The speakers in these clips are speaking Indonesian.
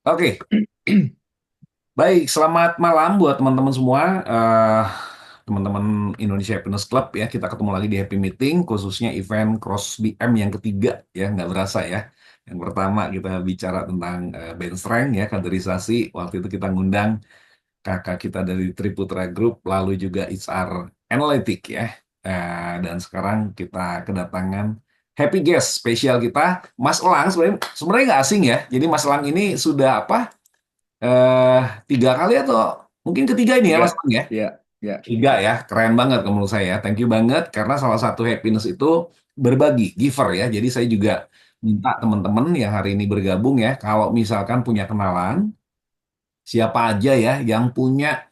Oke, baik. Selamat malam buat teman-teman semua. Teman-teman Indonesia Happiness Club ya. Kita ketemu lagi di Happy Meeting, khususnya event Cross BM yang ketiga ya. Nggak berasa ya. Yang pertama kita bicara tentang bench strength ya, kaderisasi. Waktu itu kita ngundang kakak kita dari Triputra Group, lalu juga HR Analytic ya. Dan sekarang kita kedatangan happy guest spesial kita, Mas Elang. Sebenarnya nggak asing ya. Jadi Mas Elang ini sudah apa? eh tiga kali atau mungkin ketiga ini ya Mas Tiga, Bang ya? ya, ya. Tiga ya, keren banget menurut saya. Thank you banget karena salah satu happiness itu berbagi, giver ya. Jadi saya juga minta teman-teman yang hari ini bergabung ya, kalau misalkan punya kenalan, siapa aja ya yang punya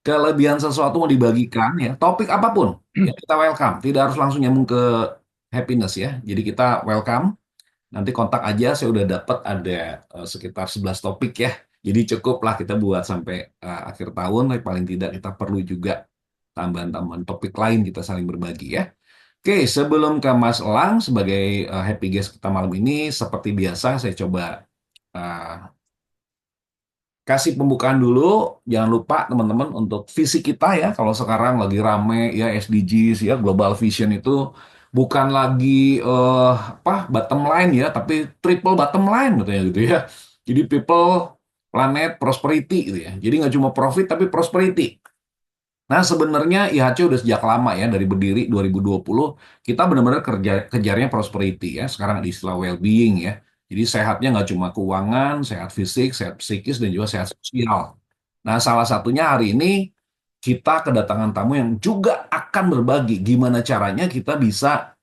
kelebihan sesuatu mau dibagikan ya, topik apapun, ya kita welcome. Tidak harus langsung nyambung ke happiness ya. Jadi kita welcome. Nanti kontak aja, saya udah dapat ada sekitar 11 topik ya. Jadi cukup lah kita buat sampai akhir tahun, tapi paling tidak kita perlu juga tambahan-tambahan topik lain kita saling berbagi ya. Oke, sebelum ke Mas Elang sebagai happy guest kita malam ini, seperti biasa saya coba uh, kasih pembukaan dulu. Jangan lupa teman-teman untuk visi kita ya. Kalau sekarang lagi rame ya SDGs ya, Global Vision itu bukan lagi apa bottom line ya, tapi triple bottom line gitu ya. Jadi people, planet, prosperity gitu ya. Jadi nggak cuma profit tapi prosperity. Nah, sebenarnya IHC udah sejak lama ya, dari berdiri 2020, kita benar-benar kejarnya prosperity ya. Sekarang ada istilah well-being ya. Jadi sehatnya nggak cuma keuangan, sehat fisik, sehat psikis, dan juga sehat sosial. Nah, salah satunya hari ini kita kedatangan tamu yang juga akan berbagi gimana caranya kita bisa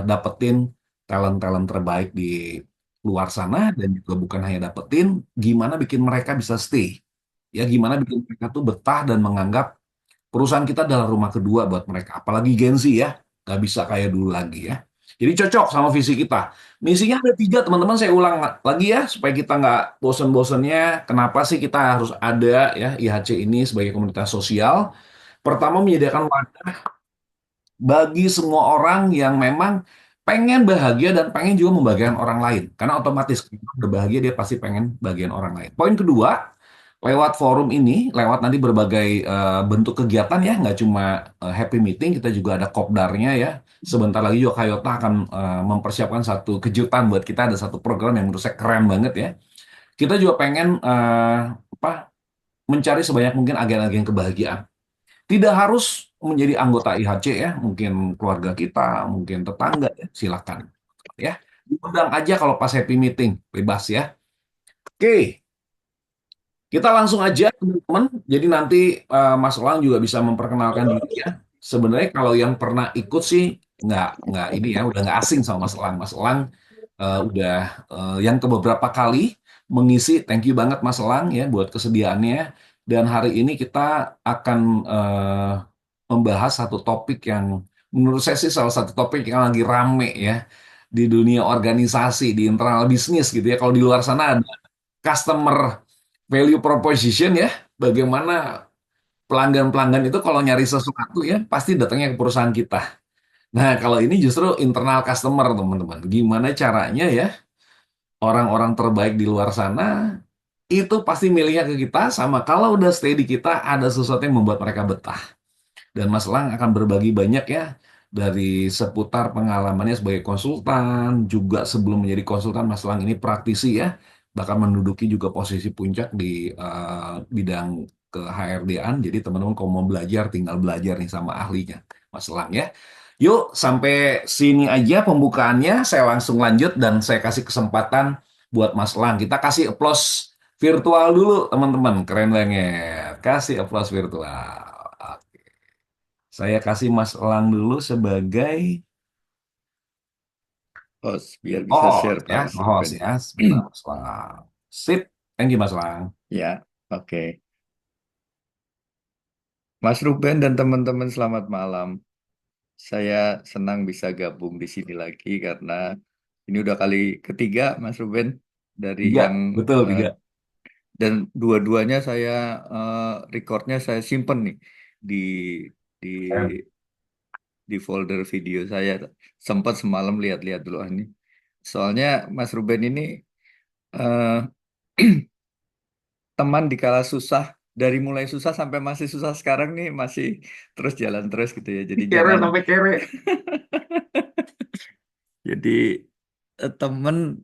dapetin talent-talent terbaik di luar sana, dan juga bukan hanya dapetin, gimana bikin mereka bisa stay. Ya, gimana bikin mereka tuh betah dan menganggap perusahaan kita adalah rumah kedua buat mereka. Apalagi Gen Z ya, nggak bisa kayak dulu lagi ya. Jadi cocok sama visi kita. Misinya ada tiga teman-teman, saya ulang lagi ya, supaya kita nggak bosen-bosennya. Kenapa sih kita harus ada ya IHC ini sebagai komunitas sosial? Pertama, menyediakan wadah bagi semua orang yang memang pengen bahagia dan pengen juga membahagiakan orang lain. Karena otomatis kalau udah bahagia dia pasti pengen bagian orang lain. Poin kedua, lewat forum ini, lewat nanti berbagai bentuk kegiatan ya, nggak cuma happy meeting, kita juga ada kopdarnya ya. Sebentar lagi juga Kayota akan mempersiapkan satu kejutan buat kita, ada satu program yang menurut saya keren banget ya. Kita juga pengen apa mencari sebanyak mungkin agen-agen kebahagiaan. Tidak harus menjadi anggota IHC ya, mungkin keluarga kita, mungkin tetangga ya, silakan ya. Diundang aja kalau pas happy meeting, bebas ya. Oke, kita langsung aja teman-teman. Jadi nanti Mas Elang juga bisa memperkenalkan diri ya. Sebenarnya kalau yang pernah ikut sih nggak ini ya, udah nggak asing sama Mas Elang. Mas Elang udah yang ke beberapa kali mengisi. Thank you banget Mas Elang ya buat kesediaannya. Dan hari ini kita akan membahas satu topik yang menurut saya sih salah satu topik yang lagi rame ya di dunia organisasi, di internal bisnis gitu ya. Kalau di luar sana ada customer value proposition ya, bagaimana pelanggan-pelanggan itu kalau nyari sesuatu ya pasti datangnya ke perusahaan kita. Nah, kalau ini justru internal customer, teman-teman. Gimana caranya ya orang-orang terbaik di luar sana itu pasti milihnya ke kita, sama kalau udah stay di kita ada sesuatu yang membuat mereka betah. Dan Mas Lang akan berbagi banyak ya dari seputar pengalamannya sebagai konsultan, juga sebelum menjadi konsultan Mas Lang ini praktisi ya, bahkan menduduki juga posisi puncak di bidang ke HRD-an. Jadi teman-teman kalau mau belajar tinggal belajar nih sama ahlinya Mas Lang ya. Yuk sampai sini aja pembukaannya, saya langsung lanjut dan saya kasih kesempatan buat Mas Lang. Kita kasih applause virtual dulu teman-teman, keren banget. Kasih applause virtual. Saya kasih Mas Elang dulu sebagai Host, biar bisa host share ya, Pak host Ruben. ya. Sebentar Mas Elang. Sip, thank you Mas Elang. Ya, oke. Mas Ruben dan teman-teman selamat malam. Saya senang bisa gabung di sini lagi karena ini udah kali ketiga Mas Ruben dari Tiga, yang betul eh, tiga. dan dua-duanya saya recordnya saya simpen nih di di Keren. di folder video saya. Sempat semalam lihat-lihat dulu ah, ini. Soalnya Mas Ruben ini Teman di kala susah, dari mulai susah sampai masih susah sekarang nih masih terus jalan terus gitu ya. Jadi Kere jangan, sampai kere. jadi teman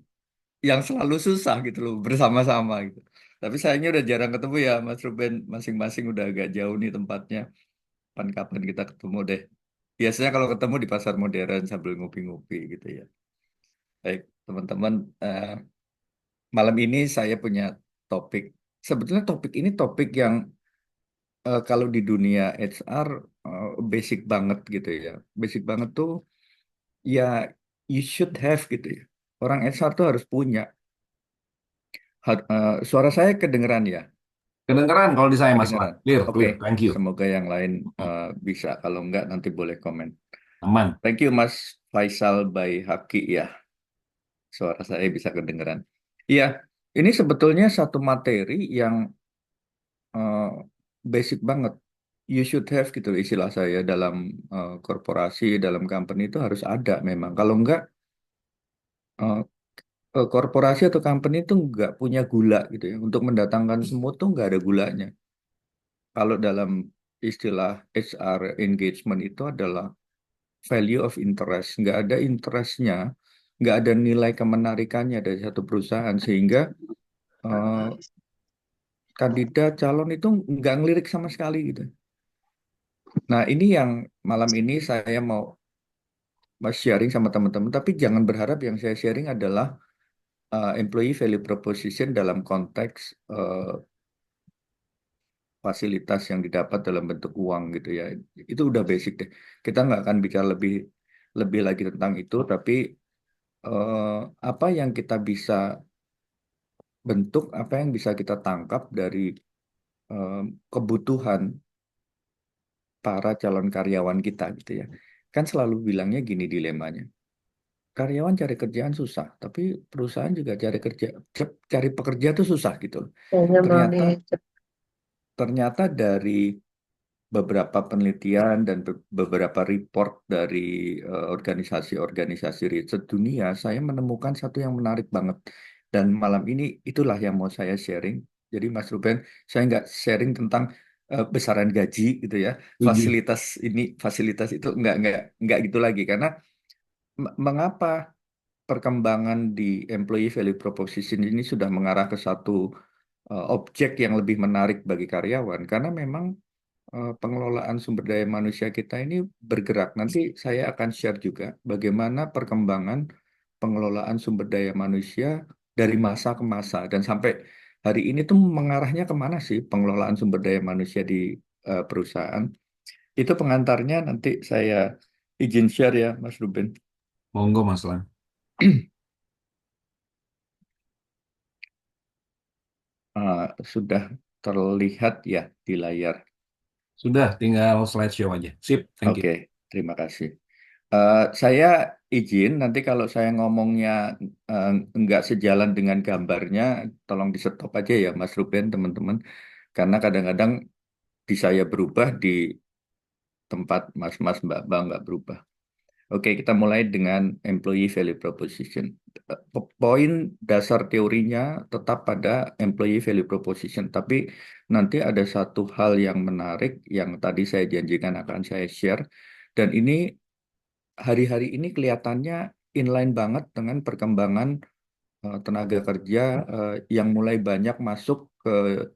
yang selalu susah gitu loh bersama-sama gitu. Tapi sayangnya udah jarang ketemu ya Mas Ruben, masing-masing udah agak jauh nih tempatnya. Kapan-kapan kita ketemu deh. Biasanya kalau ketemu di pasar modern sambil ngopi-ngopi gitu ya. Baik, teman-teman, malam ini saya punya topik. Sebetulnya topik ini topik yang kalau di dunia HR basic banget gitu ya. Basic banget tuh ya you should have gitu ya. Orang HR tuh harus punya. Suara saya kedengeran ya? Kedengeran kalau di saya Mas Lan. Kedengeran. Clear, Oke, clear. Thank you. semoga yang lain bisa. Kalau enggak nanti boleh komen. Aman. Thank you Mas Faisal by Haki ya. Suara saya bisa kedengeran. Iya, ini sebetulnya satu materi yang eh, basic banget. You should have gitu loh istilah saya dalam korporasi, dalam company itu harus ada memang. Kalau enggak, eh, korporasi atau company itu enggak punya gula gitu ya. Untuk mendatangkan semut tuh enggak ada gulanya. Kalau dalam istilah HR engagement itu adalah value of interest. Nggak ada interestnya, nggak ada nilai kemenarikannya dari satu perusahaan sehingga eh, kandidat calon itu nggak ngelirik sama sekali gitu. Nah ini yang malam ini saya mau sharing sama teman-teman, tapi jangan berharap yang saya sharing adalah employee value proposition dalam konteks fasilitas yang didapat dalam bentuk uang gitu ya. Itu udah basic deh. Kita nggak akan bicara lebih lebih lagi tentang itu, tapi eh, apa yang kita bisa bentuk, apa yang bisa kita tangkap dari eh, kebutuhan para calon karyawan kita gitu ya. Kan selalu bilangnya gini dilemanya. Karyawan cari kerjaan susah, tapi perusahaan juga cari pekerja tuh susah gitu loh. Kayaknya Ternyata Mami ternyata dari beberapa penelitian dan beberapa report dari organisasi-organisasi riset dunia, saya menemukan satu yang menarik banget. Dan malam ini itulah yang mau saya sharing. Jadi Mas Ruben, saya nggak sharing tentang besaran gaji gitu ya, Setuju. fasilitas ini, fasilitas itu nggak gitu lagi. Karena mengapa perkembangan di employee value proposition ini sudah mengarah ke satu objek yang lebih menarik bagi karyawan? Karena memang pengelolaan sumber daya manusia kita ini bergerak. Nanti saya akan share juga bagaimana perkembangan pengelolaan sumber daya manusia dari masa ke masa dan sampai hari ini tuh mengarahnya kemana sih pengelolaan sumber daya manusia di perusahaan. Itu pengantarnya nanti saya izin share ya Mas Ruben. Monggo Mas Lan. Sudah terlihat ya di layar. Sudah, tinggal slideshow aja. Sip, thank you. Oke, terima kasih. Saya izin nanti kalau saya ngomongnya eh, nggak sejalan dengan gambarnya, tolong di stop aja ya Mas Ruben, teman-teman. Karena kadang-kadang di saya berubah, di tempat Mas-Mas Mbak-Mbak nggak berubah. Oke, kita mulai dengan employee value proposition. Poin dasar teorinya tetap pada employee value proposition, tapi nanti ada satu hal yang menarik yang tadi saya janjikan akan saya share, dan ini hari-hari ini kelihatannya inline banget dengan perkembangan tenaga kerja yang mulai banyak masuk ke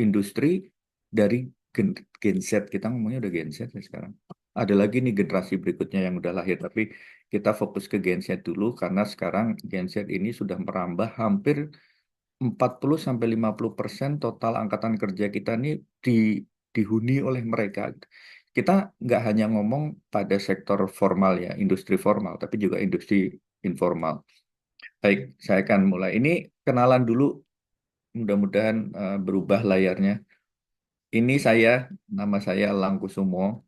industri dari Gen Z. Kita ngomongnya udah Gen Z ya sekarang. Ada lagi nih generasi berikutnya yang udah lahir, tapi kita fokus ke Gen Z dulu karena sekarang Gen Z ini sudah merambah hampir 40-50% total angkatan kerja kita ini di, dihuni oleh mereka. Kita nggak hanya ngomong pada sektor formal ya, industri formal, tapi juga industri informal. Baik, saya akan mulai. Ini kenalan dulu, mudah-mudahan berubah layarnya. Ini saya, nama saya Langkusumo.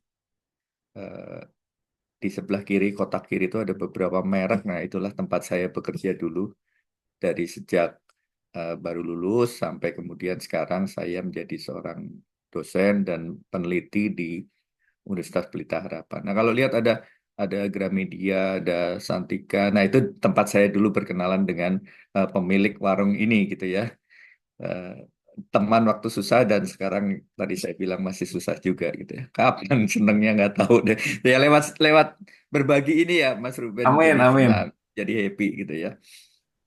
Eh, di sebelah kiri, kotak kiri itu ada beberapa merek. Nah, itulah tempat saya bekerja dulu. Dari sejak baru lulus sampai kemudian sekarang saya menjadi seorang dosen dan peneliti di Universitas Pelita Harapan. Nah, kalau lihat ada ada Gramedia, ada Santika. Nah, itu tempat saya dulu berkenalan dengan pemilik warung ini gitu ya. Eh, Teman waktu susah dan sekarang tadi saya bilang masih susah juga gitu ya. Kapan senengnya nggak tahu deh. Ya lewat lewat berbagi ini ya Mas Ruben jadi Amin, senang, amin. jadi happy gitu ya.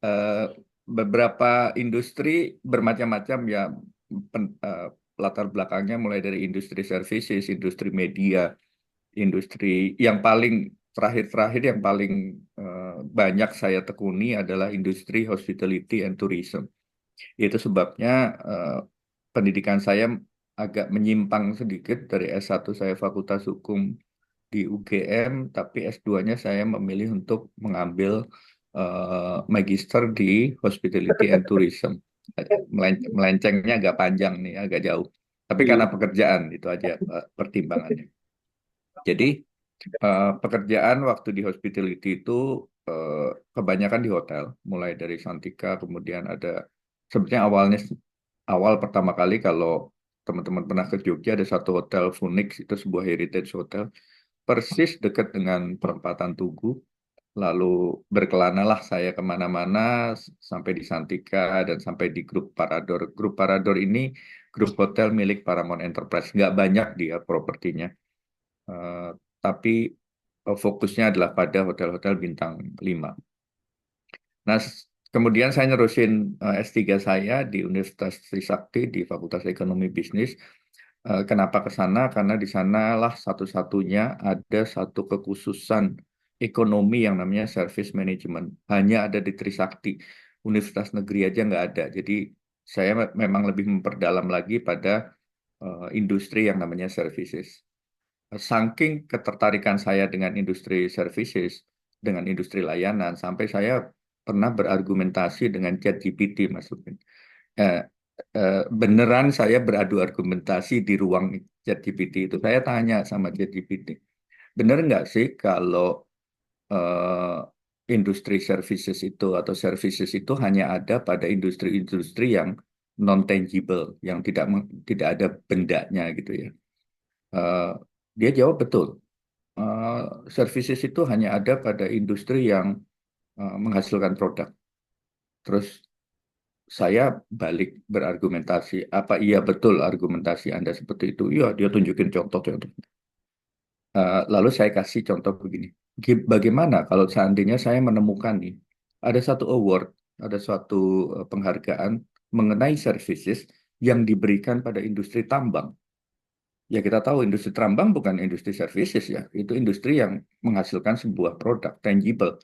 Eh, Beberapa industri bermacam-macam ya, latar belakangnya mulai dari industri services, industri media, industri yang paling terakhir-terakhir yang paling banyak saya tekuni adalah industri hospitality and tourism. Itu sebabnya eh, pendidikan saya agak menyimpang sedikit dari S1 saya Fakultas Hukum di UGM, tapi S2-nya saya memilih untuk mengambil magister di Hospitality and Tourism. Melencengnya agak panjang nih, agak jauh. Tapi karena Iya. pekerjaan itu aja pertimbangannya. Jadi pekerjaan waktu di hospitality itu kebanyakan di hotel, mulai dari Santika, kemudian ada sebenarnya awal pertama kali kalau teman-teman pernah ke Jogja ada satu hotel Phoenix itu sebuah heritage hotel persis dekat dengan perempatan Tugu. Lalu berkelanalah saya kemana-mana sampai di Santika dan sampai di Grup Parador. Grup Parador ini grup hotel milik Paramount Enterprise. Nggak banyak dia propertinya. Eh, tapi fokusnya adalah pada hotel-hotel bintang 5. Nah, kemudian saya nerusin S3 saya di Universitas Trisakti di Fakultas Ekonomi Bisnis. Kenapa ke sana? Karena di sanalah satu-satunya ada satu kekhususan ekonomi yang namanya Service Management. Hanya ada di Trisakti. Universitas negeri aja nggak ada. Jadi saya memang lebih memperdalam lagi pada industri yang namanya services. Saking ketertarikan saya dengan industri services, dengan industri layanan, sampai saya pernah berargumentasi dengan ChatGPT, Mas Lupin. Eh, Beneran saya beradu argumentasi di ruang ChatGPT itu. Saya tanya sama ChatGPT, bener nggak sih kalau eh, industri services itu atau services itu hanya ada pada industri-industri yang non tangible, yang tidak ada bendanya gitu ya. Eh, Dia jawab betul. Eh, Services itu hanya ada pada industri yang menghasilkan produk. Terus saya balik berargumentasi, apa iya betul argumentasi Anda seperti itu? Iya, dia tunjukin contoh-contoh. Lalu saya kasih contoh begini. Bagaimana kalau seandainya saya menemukan nih, ada satu award, ada suatu penghargaan mengenai services yang diberikan pada industri tambang. Ya kita tahu industri tambang bukan industri services ya, itu industri yang menghasilkan sebuah produk tangible.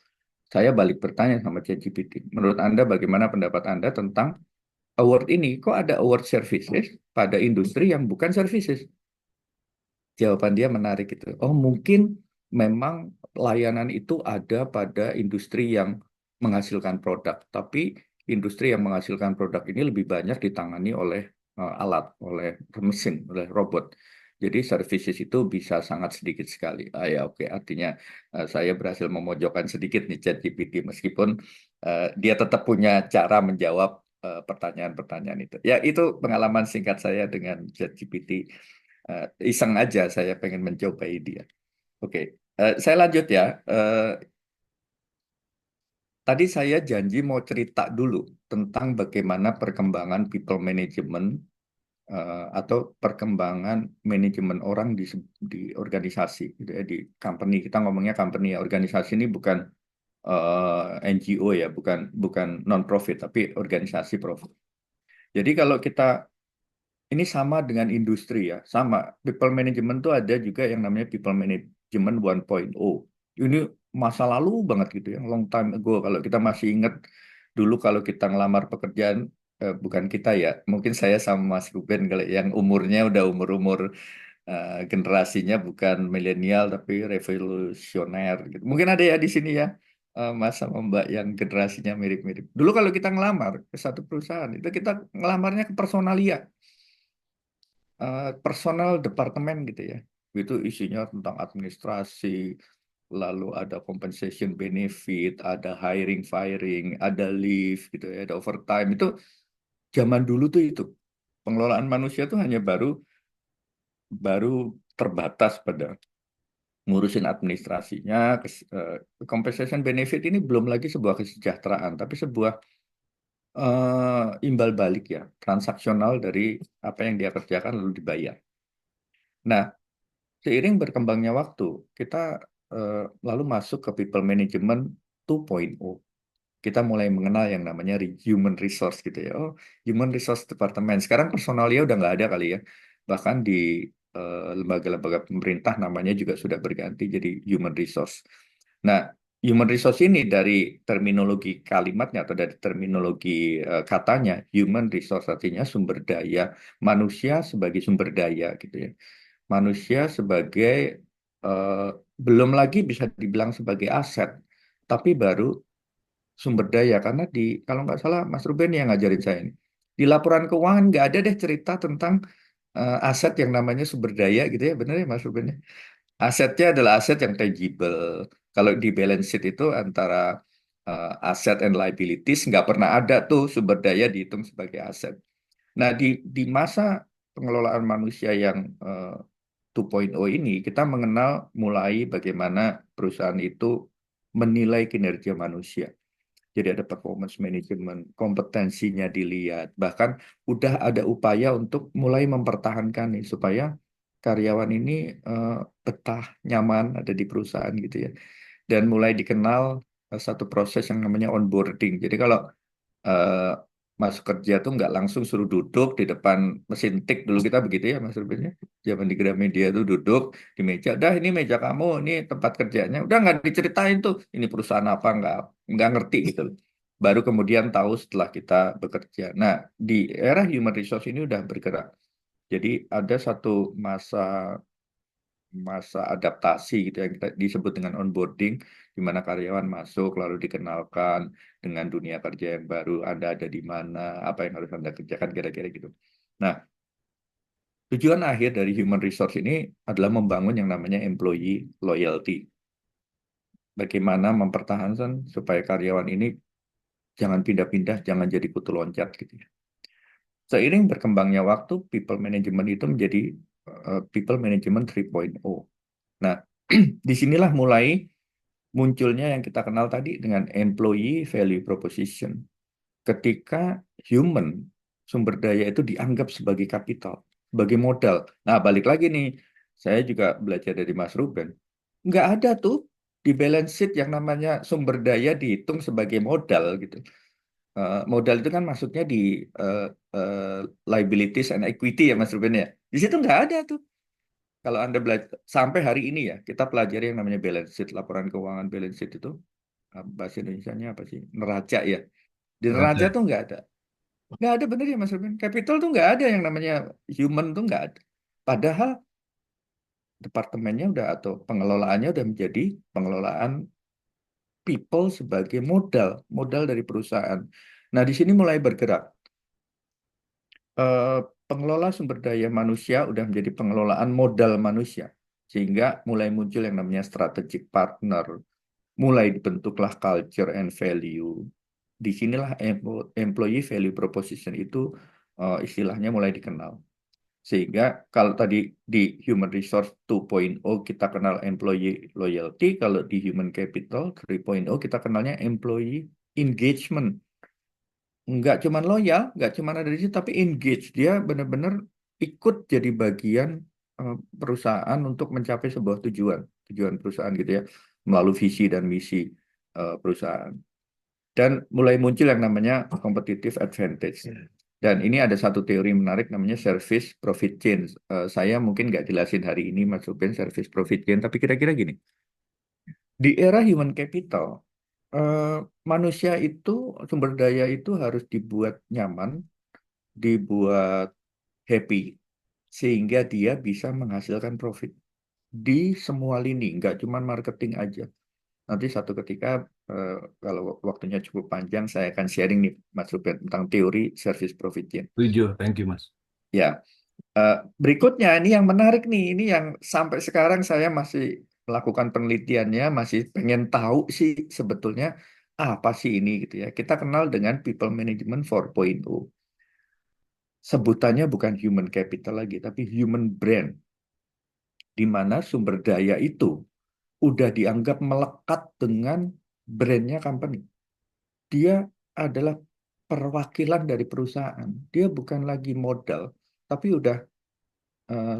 Saya balik bertanya sama ChatGPT, menurut Anda bagaimana pendapat Anda tentang award ini? Kok ada award services pada industri yang bukan services? Jawaban dia menarik itu. Oh, mungkin memang layanan itu ada pada industri yang menghasilkan produk, tapi industri yang menghasilkan produk ini lebih banyak ditangani oleh alat, oleh mesin, oleh robot. Jadi services itu bisa sangat sedikit sekali. Ya oke, artinya saya berhasil memojokkan sedikit nih ChatGPT meskipun dia tetap punya cara menjawab pertanyaan-pertanyaan itu. Ya, itu pengalaman singkat saya dengan ChatGPT. Iseng aja saya pengen mencobai dia. Oke, saya lanjut ya. Tadi saya janji mau cerita dulu tentang bagaimana perkembangan people management atau perkembangan manajemen orang di organisasi, gitu ya, di company. Kita ngomongnya company ya. Organisasi ini bukan NGO ya, bukan bukan non profit, tapi organisasi profit. Jadi kalau kita ini sama dengan industri ya, sama. People management tuh ada juga yang namanya people management 1.0. Ini masa lalu banget gitu ya, long time ago. Kalau kita masih ingat dulu kalau kita ngelamar pekerjaan, bukan kita ya, mungkin saya sama Mas Ruben kalau yang umurnya udah umur-umur generasinya bukan milenial tapi revolusioner gitu. Mungkin ada ya di sini ya, Mas sama Mbak yang generasinya mirip-mirip. Dulu kalau kita ngelamar ke satu perusahaan, itu kita ngelamarnya ke personalia, personal departemen gitu ya. Itu isinya tentang administrasi, lalu ada compensation benefit, ada hiring firing, ada leave gitu ya, ada overtime. Itu zaman dulu tuh itu. Pengelolaan manusia tuh hanya baru baru terbatas pada ngurusin administrasinya, compensation benefit ini belum lagi sebuah kesejahteraan, tapi sebuah imbal balik ya, transaksional dari apa yang dia kerjakan lalu dibayar. Nah, seiring berkembangnya waktu, kita eh, lalu masuk ke people management 2.0. Kita mulai mengenal yang namanya human resource gitu ya. Oh, human resource department. Sekarang personalnya udah nggak ada kali ya. Bahkan di lembaga-lembaga pemerintah namanya juga sudah berganti jadi human resource. Nah, human resource ini dari terminologi kalimatnya atau dari terminologi katanya, human resource artinya sumber daya, manusia sebagai sumber daya gitu ya. Manusia sebagai eh, belum lagi bisa dibilang sebagai aset, tapi baru sumber daya karena di kalau nggak salah Mas Ruben yang ngajarin saya ini di laporan keuangan nggak ada deh cerita tentang aset yang namanya sumber daya gitu ya, benar ya Mas Ruben ya? Asetnya adalah aset yang tangible. Kalau di balance sheet itu antara aset and liabilities nggak pernah ada tuh sumber daya dihitung sebagai aset. Nah, di masa pengelolaan manusia yang 2.0 ini, kita mengenal mulai bagaimana perusahaan itu menilai kinerja manusia. Jadi ada performance management, kompetensinya dilihat. Bahkan udah ada upaya untuk mulai mempertahankan nih supaya karyawan ini eh, betah, nyaman ada di perusahaan gitu ya. Dan mulai dikenal satu proses yang namanya onboarding. Jadi kalau eh, masuk kerja tuh nggak langsung suruh duduk di depan mesin tik dulu kita begitu ya Mas Ruben ya. Zaman di Gramedia tuh duduk di meja, dah ini meja kamu, ini tempat kerjanya, udah nggak diceritain tuh ini perusahaan apa nggak ngerti gitu loh. Baru kemudian tahu setelah kita bekerja. Nah, di era human resource ini udah bergerak. Jadi ada satu masa masa adaptasi gitu yang kita disebut dengan onboarding, di mana karyawan masuk lalu dikenalkan dengan dunia kerja yang baru, Anda ada di mana, apa yang harus Anda kerjakan kira-kira gitu. Nah, tujuan akhir dari human resource ini adalah membangun yang namanya employee loyalty. Bagaimana mempertahankan supaya karyawan ini jangan pindah-pindah, jangan jadi kutu loncat gitu ya. Seiring berkembangnya waktu, people management itu menjadi people management 3.0. Nah, disinilah mulai munculnya yang kita kenal tadi dengan employee value proposition. Ketika human sumber daya itu dianggap sebagai kapital, sebagai modal. Nah, balik lagi nih, saya juga belajar dari Mas Ruben. Nggak ada tuh di balance sheet yang namanya sumber daya dihitung sebagai modal gitu. Modal itu kan masuknya di uh, uh, liabilities and equity ya Mas Ruben ya. Di situ nggak ada tuh. Kalau Anda belajar sampai hari ini ya, kita pelajari yang namanya balance sheet, laporan keuangan balance sheet itu bahasa Indonesianya apa sih? Neraca ya. Di neraca Raja. tuh nggak ada. Nggak ada bener ya Mas Ruben. Capital tuh nggak ada yang namanya human tuh nggak ada. Padahal departemennya udah atau pengelolaannya udah menjadi pengelolaan people sebagai modal, modal dari perusahaan. Nah, di sini mulai bergerak. Eh, Pengelola sumber daya manusia udah menjadi pengelolaan modal manusia. Sehingga mulai muncul yang namanya strategic partner, mulai dibentuklah culture and value. Disinilah employee value proposition itu istilahnya mulai dikenal. Sehingga kalau tadi di human resource 2.0 kita kenal employee loyalty, kalau di human capital 3.0 kita kenalnya employee engagement. Nggak cuma loyal, nggak cuma ada di situ, tapi engage. Dia benar-benar ikut jadi bagian perusahaan untuk mencapai sebuah tujuan, tujuan perusahaan gitu ya, melalui visi dan misi perusahaan. Dan mulai muncul yang namanya competitive advantage. Dan ini ada satu teori menarik namanya service profit chain. Saya mungkin nggak jelasin hari ini Mas Ruben service profit chain, tapi kira-kira gini. Di era human capital, eh, manusia itu, sumber daya itu harus dibuat nyaman, dibuat happy, sehingga dia bisa menghasilkan profit di semua lini, nggak cuma marketing aja. Nanti satu ketika, eh, kalau waktunya cukup panjang, saya akan sharing nih, Mas Ruben, tentang teori service profit chain. Setuju, thank you Mas. Ya, berikutnya ini yang menarik nih, ini yang sampai sekarang saya masih melakukan penelitiannya, masih pengen tahu sih sebetulnya apa sih ini gitu ya. Kita kenal dengan people management 4.0. Sebutannya bukan human capital lagi, tapi human brand, di mana sumber daya itu. udah dianggap melekat dengan brandnya company. Dia adalah perwakilan dari perusahaan. Dia bukan lagi modal, tapi udah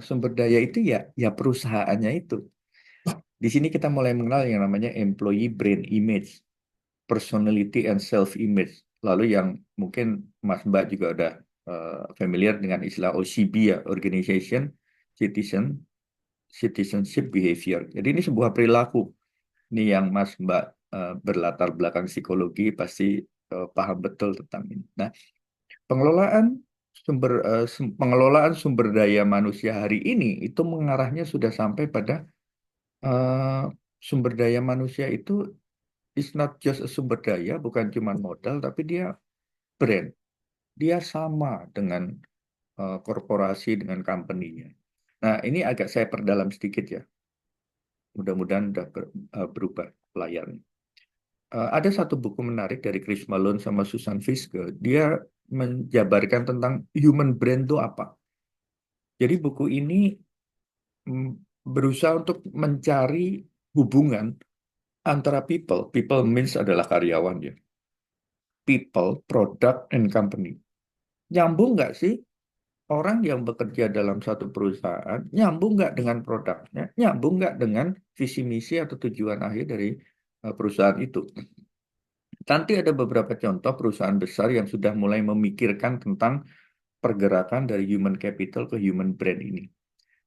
sumber daya itu ya ya perusahaannya itu. Di sini kita mulai mengenal yang namanya employee brand image, personality and self image. Lalu yang mungkin Mas Mbak juga udah familiar dengan istilah OCB ya, Organization Citizen Citizenship Behavior. Jadi ini sebuah perilaku. Ini yang Mas Mbak berlatar belakang psikologi pasti paham betul tentang ini. Nah, pengelolaan pengelolaan sumber daya manusia hari ini itu mengarahnya sudah sampai pada eh, sumber daya manusia itu is not just a sumber daya, bukan cuma modal, tapi dia brand. Dia sama dengan korporasi, dengan company-nya. Nah, ini agak saya perdalam sedikit ya. Mudah-mudahan udah berubah layarnya. Ada satu buku menarik dari Chris Malone sama Susan Fiske. Dia menjabarkan tentang human brain itu apa. Jadi buku ini mm, berusaha untuk mencari hubungan antara people. People means adalah karyawan ya. People, product, and company. Nyambung nggak sih orang yang bekerja dalam satu perusahaan, nyambung nggak dengan produknya, nyambung nggak dengan visi misi atau tujuan akhir dari perusahaan itu. Nanti ada beberapa contoh perusahaan besar yang sudah mulai memikirkan tentang pergerakan dari human capital ke human brand ini.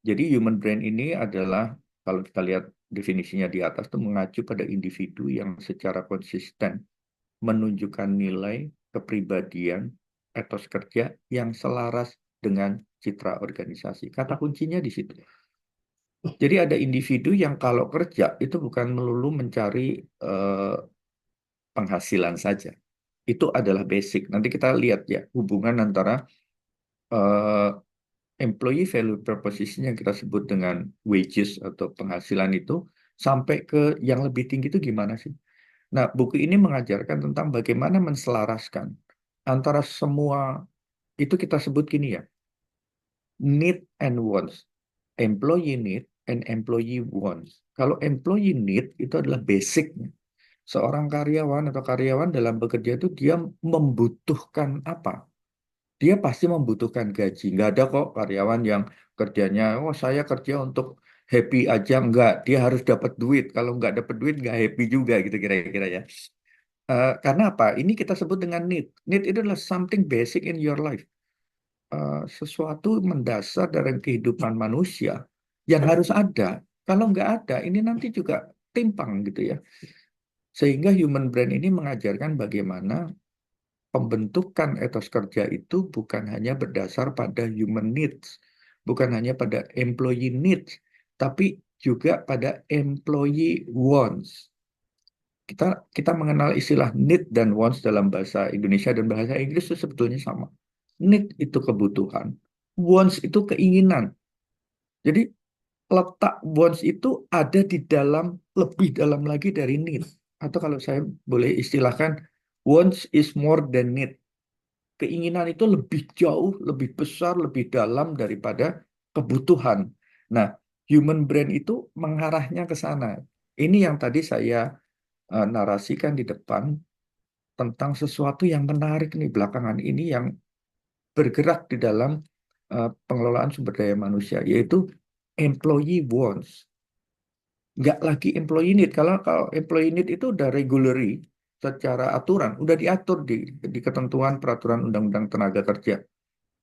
Jadi human brand ini adalah, kalau kita lihat definisinya di atas, itu mengacu pada individu yang secara konsisten menunjukkan nilai, kepribadian, etos kerja yang selaras dengan citra organisasi. Kata kuncinya di situ. Jadi ada individu yang kalau kerja itu bukan melulu mencari eh, penghasilan saja. Itu adalah basic. Nanti kita lihat ya hubungan antara eh, employee value proposition yang kita sebut dengan wages atau penghasilan itu sampai ke yang lebih tinggi itu gimana sih? Nah, buku ini mengajarkan tentang bagaimana menselaraskan antara semua itu kita sebut gini ya, need and wants. Employee need and employee wants. Kalau employee need itu adalah basicnya. Seorang karyawan atau karyawan dalam bekerja itu dia membutuhkan apa? Dia pasti membutuhkan gaji. Nggak ada kok karyawan yang kerjanya, oh saya kerja untuk happy aja. Nggak, dia harus dapat duit. Kalau nggak dapat duit, nggak happy juga gitu kira-kira ya. Karena apa? Ini kita sebut dengan need. Need itu adalah something basic in your life. Sesuatu mendasar dalam kehidupan manusia yang harus ada. Kalau nggak ada, ini nanti juga timpang gitu ya. Sehingga human brain ini mengajarkan bagaimana pembentukan etos kerja itu bukan hanya berdasar pada human needs, bukan hanya pada employee needs, tapi juga pada employee wants. Kita kita mengenal istilah need dan wants dalam bahasa Indonesia dan bahasa Inggris itu sebetulnya sama. Need itu kebutuhan, wants itu keinginan. Jadi letak wants itu ada di dalam lebih dalam lagi dari need. Atau kalau saya boleh istilahkan, wants is more than need. Keinginan itu lebih jauh, lebih besar, lebih dalam daripada kebutuhan. Nah, human brain itu mengarahnya ke sana. Ini yang tadi saya narasikan di depan tentang sesuatu yang menarik nih belakangan ini yang bergerak di dalam pengelolaan sumber daya manusia, yaitu employee wants. Nggak lagi employee need. Kalau employee need itu udah regularly secara aturan, udah diatur di ketentuan peraturan undang-undang tenaga kerja.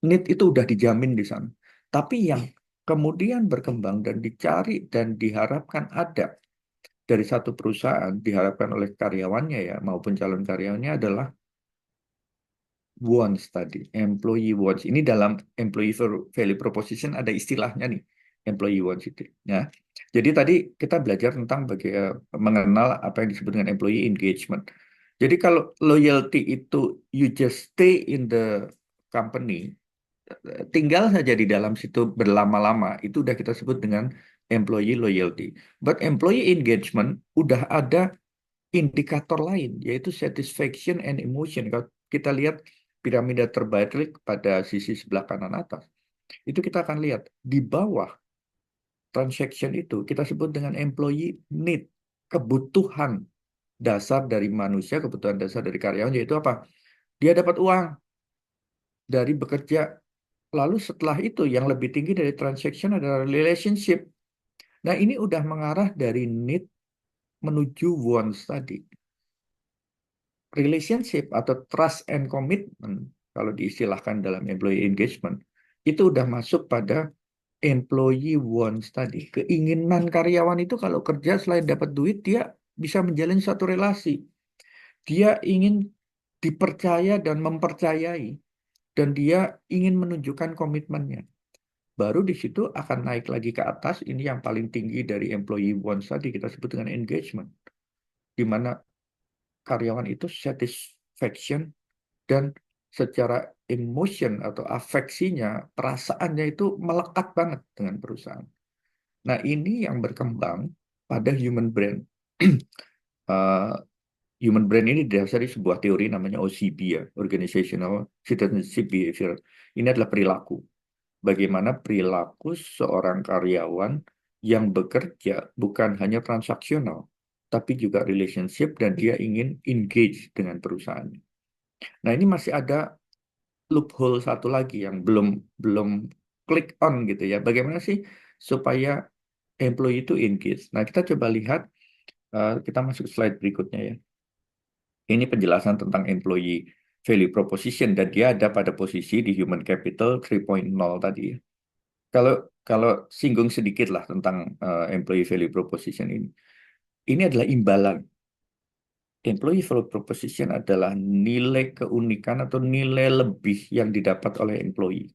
Need itu udah dijamin di sana. Tapi yang kemudian berkembang dan dicari dan diharapkan ada dari satu perusahaan, diharapkan oleh karyawannya ya maupun calon karyawannya adalah wants tadi, employee wants. Ini dalam employee value proposition ada istilahnya nih, employee wants itu. Ya. Jadi tadi kita belajar tentang mengenal apa yang disebut dengan employee engagement. Jadi kalau loyalty itu you just stay in the company, tinggal saja di dalam situ berlama-lama, itu udah kita sebut dengan employee loyalty. But employee engagement udah ada indikator lain, yaitu satisfaction and emotion. Kalau kita lihat piramida terbalik pada sisi sebelah kanan atas, itu kita akan lihat di bawah transaction itu kita sebut dengan employee need, kebutuhan dasar dari manusia, kebutuhan dasar dari karyawan, yaitu apa? Dia dapat uang dari bekerja. Lalu setelah itu yang lebih tinggi dari transaction adalah relationship. Nah, ini udah mengarah dari need menuju wants tadi. Relationship atau trust and commitment, kalau diistilahkan dalam employee engagement, itu udah masuk pada employee wants tadi. Keinginan karyawan itu kalau kerja selain dapat duit, dia bisa menjalin satu relasi. Dia ingin dipercaya dan mempercayai, dan dia ingin menunjukkan komitmennya. Baru di situ akan naik lagi ke atas. Ini yang paling tinggi dari employee wants tadi kita sebut dengan engagement, di mana karyawan itu satisfaction dan secara emotion atau afeksinya, perasaannya itu melekat banget dengan perusahaan. Nah, ini yang berkembang pada human brain. Eh, Human brain ini didasari sebuah teori namanya OCB ya, Organizational Citizenship Behavior. Ini adalah perilaku. Bagaimana perilaku seorang karyawan yang bekerja bukan hanya transaksional, tapi juga relationship dan dia ingin engage dengan perusahaan. Nah, ini masih ada loophole satu lagi yang belum belum click on gitu ya. Bagaimana sih supaya employee itu engage? Nah, kita coba lihat, kita masuk slide berikutnya ya. Ini penjelasan tentang employee value proposition dan dia ada pada posisi di human capital 3.0 tadi ya. Kalau kalau singgung sedikit lah tentang employee value proposition ini. Ini adalah imbalan. Employee value proposition adalah nilai keunikan atau nilai lebih yang didapat oleh employee.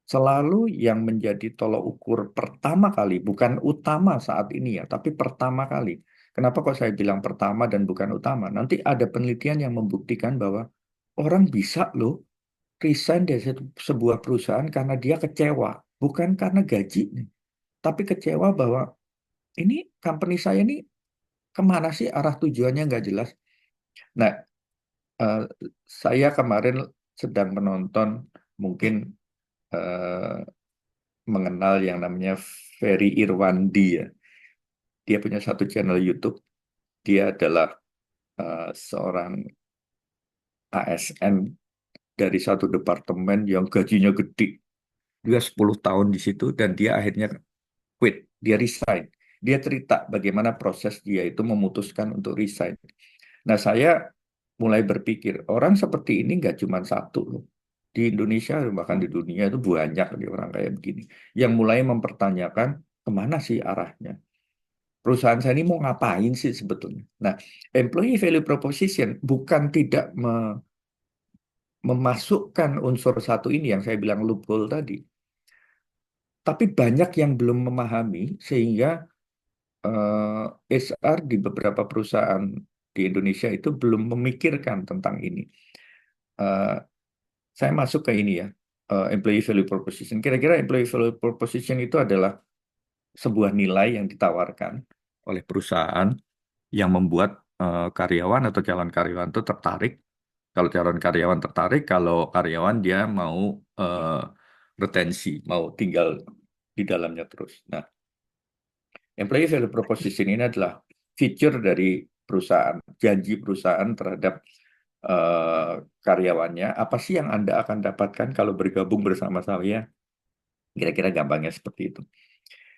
Selalu yang menjadi tolok ukur pertama kali, bukan utama saat ini ya, tapi pertama kali. Kenapa kok saya bilang pertama dan bukan utama? Nanti ada penelitian yang membuktikan bahwa orang bisa loh resign dari sebuah perusahaan karena dia kecewa, bukan karena gaji, tapi kecewa bahwa ini company saya ini kemana sih arah tujuannya nggak jelas. Nah, eh, saya kemarin sedang menonton, mungkin eh, mengenal yang namanya Ferry Irwandi ya. Dia punya satu channel YouTube. Dia adalah seorang ASN dari satu departemen yang gajinya gede. Dia 10 tahun di situ dan dia akhirnya quit. Dia resign. Dia cerita bagaimana proses dia itu memutuskan untuk resign. Nah, saya mulai berpikir, orang seperti ini nggak cuma satu loh. Di Indonesia, bahkan di dunia itu banyak nih orang kayak begini. Yang mulai mempertanyakan, kemana sih arahnya? Perusahaan saya ini mau ngapain sih sebetulnya? Nah, employee value proposition bukan tidak memasukkan unsur satu ini yang saya bilang loophole tadi. Tapi banyak yang belum memahami sehingga HR di beberapa perusahaan di Indonesia itu belum memikirkan tentang ini. Eh, saya masuk ke ini ya, employee value proposition. Kira-kira employee value proposition itu adalah sebuah nilai yang ditawarkan oleh perusahaan yang membuat karyawan atau calon karyawan itu tertarik. Kalau calon karyawan tertarik, kalau karyawan dia mau eh, retensi, mau tinggal di dalamnya terus. Nah, employee value proposition ini adalah fitur dari perusahaan, janji perusahaan terhadap eh, karyawannya. Apa sih yang Anda akan dapatkan kalau bergabung bersama saya? Kira-kira gampangnya seperti itu.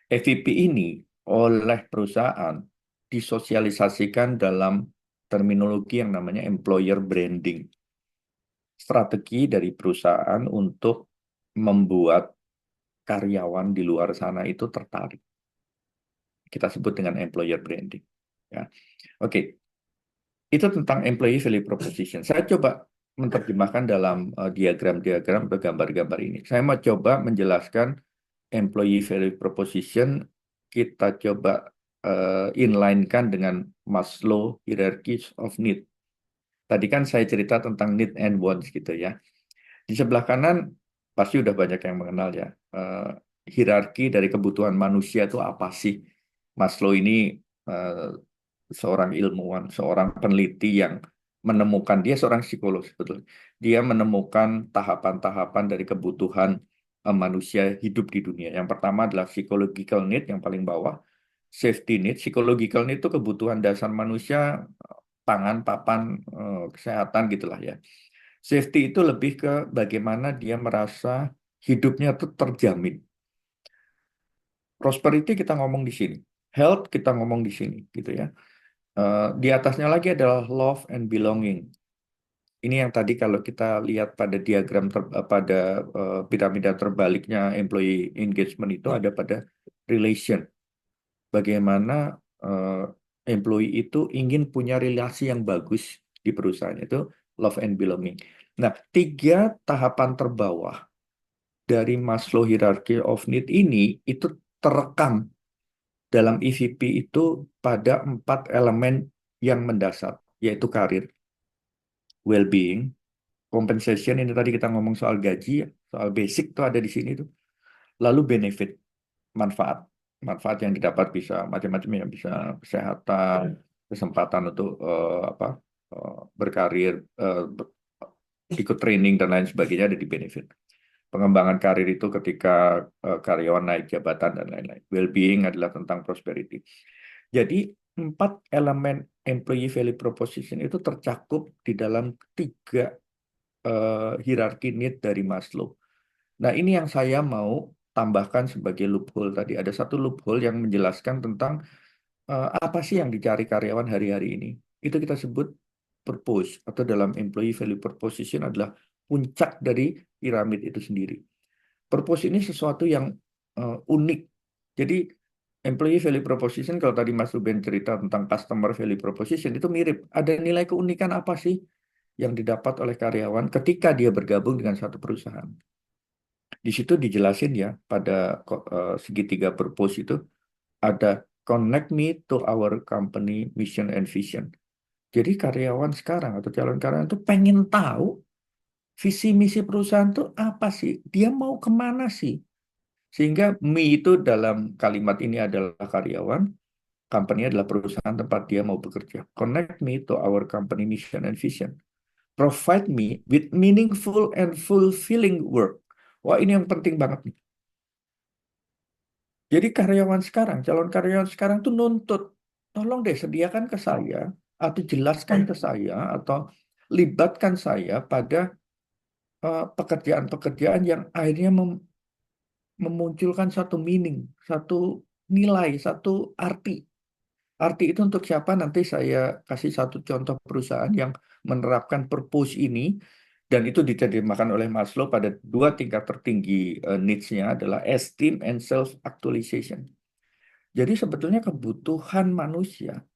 FVP ini oleh perusahaan disosialisasikan dalam terminologi yang namanya employer branding. Strategi dari perusahaan untuk membuat karyawan di luar sana itu tertarik. Kita sebut dengan employer branding. Ya. Oke, itu tentang employee value proposition. Saya coba menerjemahkan dalam diagram-diagram atau gambar-gambar ini. Saya mau coba menjelaskan employee value proposition, kita coba inline-kan dengan Maslow hierarchy of need. Tadi kan saya cerita tentang need and wants gitu ya. Di sebelah kanan pasti udah banyak yang mengenal ya. Hierarki dari kebutuhan manusia itu apa sih? Maslow ini eh, seorang ilmuwan, seorang peneliti yang menemukan, dia seorang psikolog sebetulnya. Dia menemukan tahapan-tahapan dari kebutuhan manusia hidup di dunia. Yang pertama adalah psychological need yang paling bawah, safety need. Psychological need itu kebutuhan dasar manusia, pangan, papan, kesehatan gitulah ya. Safety itu lebih ke bagaimana dia merasa hidupnya tuh terjamin. Prosperity kita ngomong di sini, health kita ngomong di sini, gitu ya. Di atasnya lagi adalah love and belonging. Ini yang tadi kalau kita lihat pada diagram pada piramida terbaliknya employee engagement itu ada pada relation. Bagaimana eh, employee itu ingin punya relasi yang bagus di perusahaan itu love and belonging. Nah, tiga tahapan terbawah dari Maslow Hierarchy of Need ini itu terekam dalam EVP itu pada 4 elemen yang mendasar, yaitu karir, well-being, compensation, ini tadi kita ngomong soal gaji, soal basic tuh ada di sini tuh. Lalu benefit, manfaat. Manfaat yang didapat bisa macam-macam ya, bisa kesehatan, kesempatan untuk berkarir, ikut training dan lain sebagainya ada di benefit. Pengembangan karir itu ketika karyawan naik jabatan dan lain-lain. Well-being adalah tentang prosperity. Jadi 4 elemen employee value proposition itu tercakup di dalam 3 hierarki need dari Maslow. Nah, ini yang saya mau tambahkan sebagai loophole tadi. Ada satu loophole yang menjelaskan tentang apa sih yang dicari karyawan hari-hari ini. Itu kita sebut purpose atau dalam employee value proposition adalah puncak dari piramid itu sendiri. Purpose ini sesuatu yang unik. Jadi employee value proposition kalau tadi Mas Ruben cerita tentang customer value proposition itu mirip. Ada nilai keunikan apa sih yang didapat oleh karyawan ketika dia bergabung dengan satu perusahaan. Di situ dijelasin ya pada segitiga purpose itu ada connect me to our company mission and vision. Jadi karyawan sekarang atau calon karyawan itu pengen tahu visi misi perusahaan itu apa sih? Dia mau kemana sih? Sehingga me itu dalam kalimat ini adalah karyawan, company adalah perusahaan tempat dia mau bekerja. Connect me to our company mission and vision. Provide me with meaningful and fulfilling work. Wah, ini yang penting banget nih. Jadi karyawan sekarang, calon karyawan sekarang tuh nuntut, tolong deh sediakan ke saya, atau jelaskan ke saya, atau libatkan saya pada pekerjaan-pekerjaan yang akhirnya memunculkan satu meaning, satu nilai, satu arti. Arti itu untuk siapa? Nanti saya kasih satu contoh perusahaan yang menerapkan purpose ini, dan itu diterjemahkan oleh Maslow pada 2 tingkat tertinggi needs-nya adalah esteem and self-actualization. Jadi sebetulnya kebutuhan manusia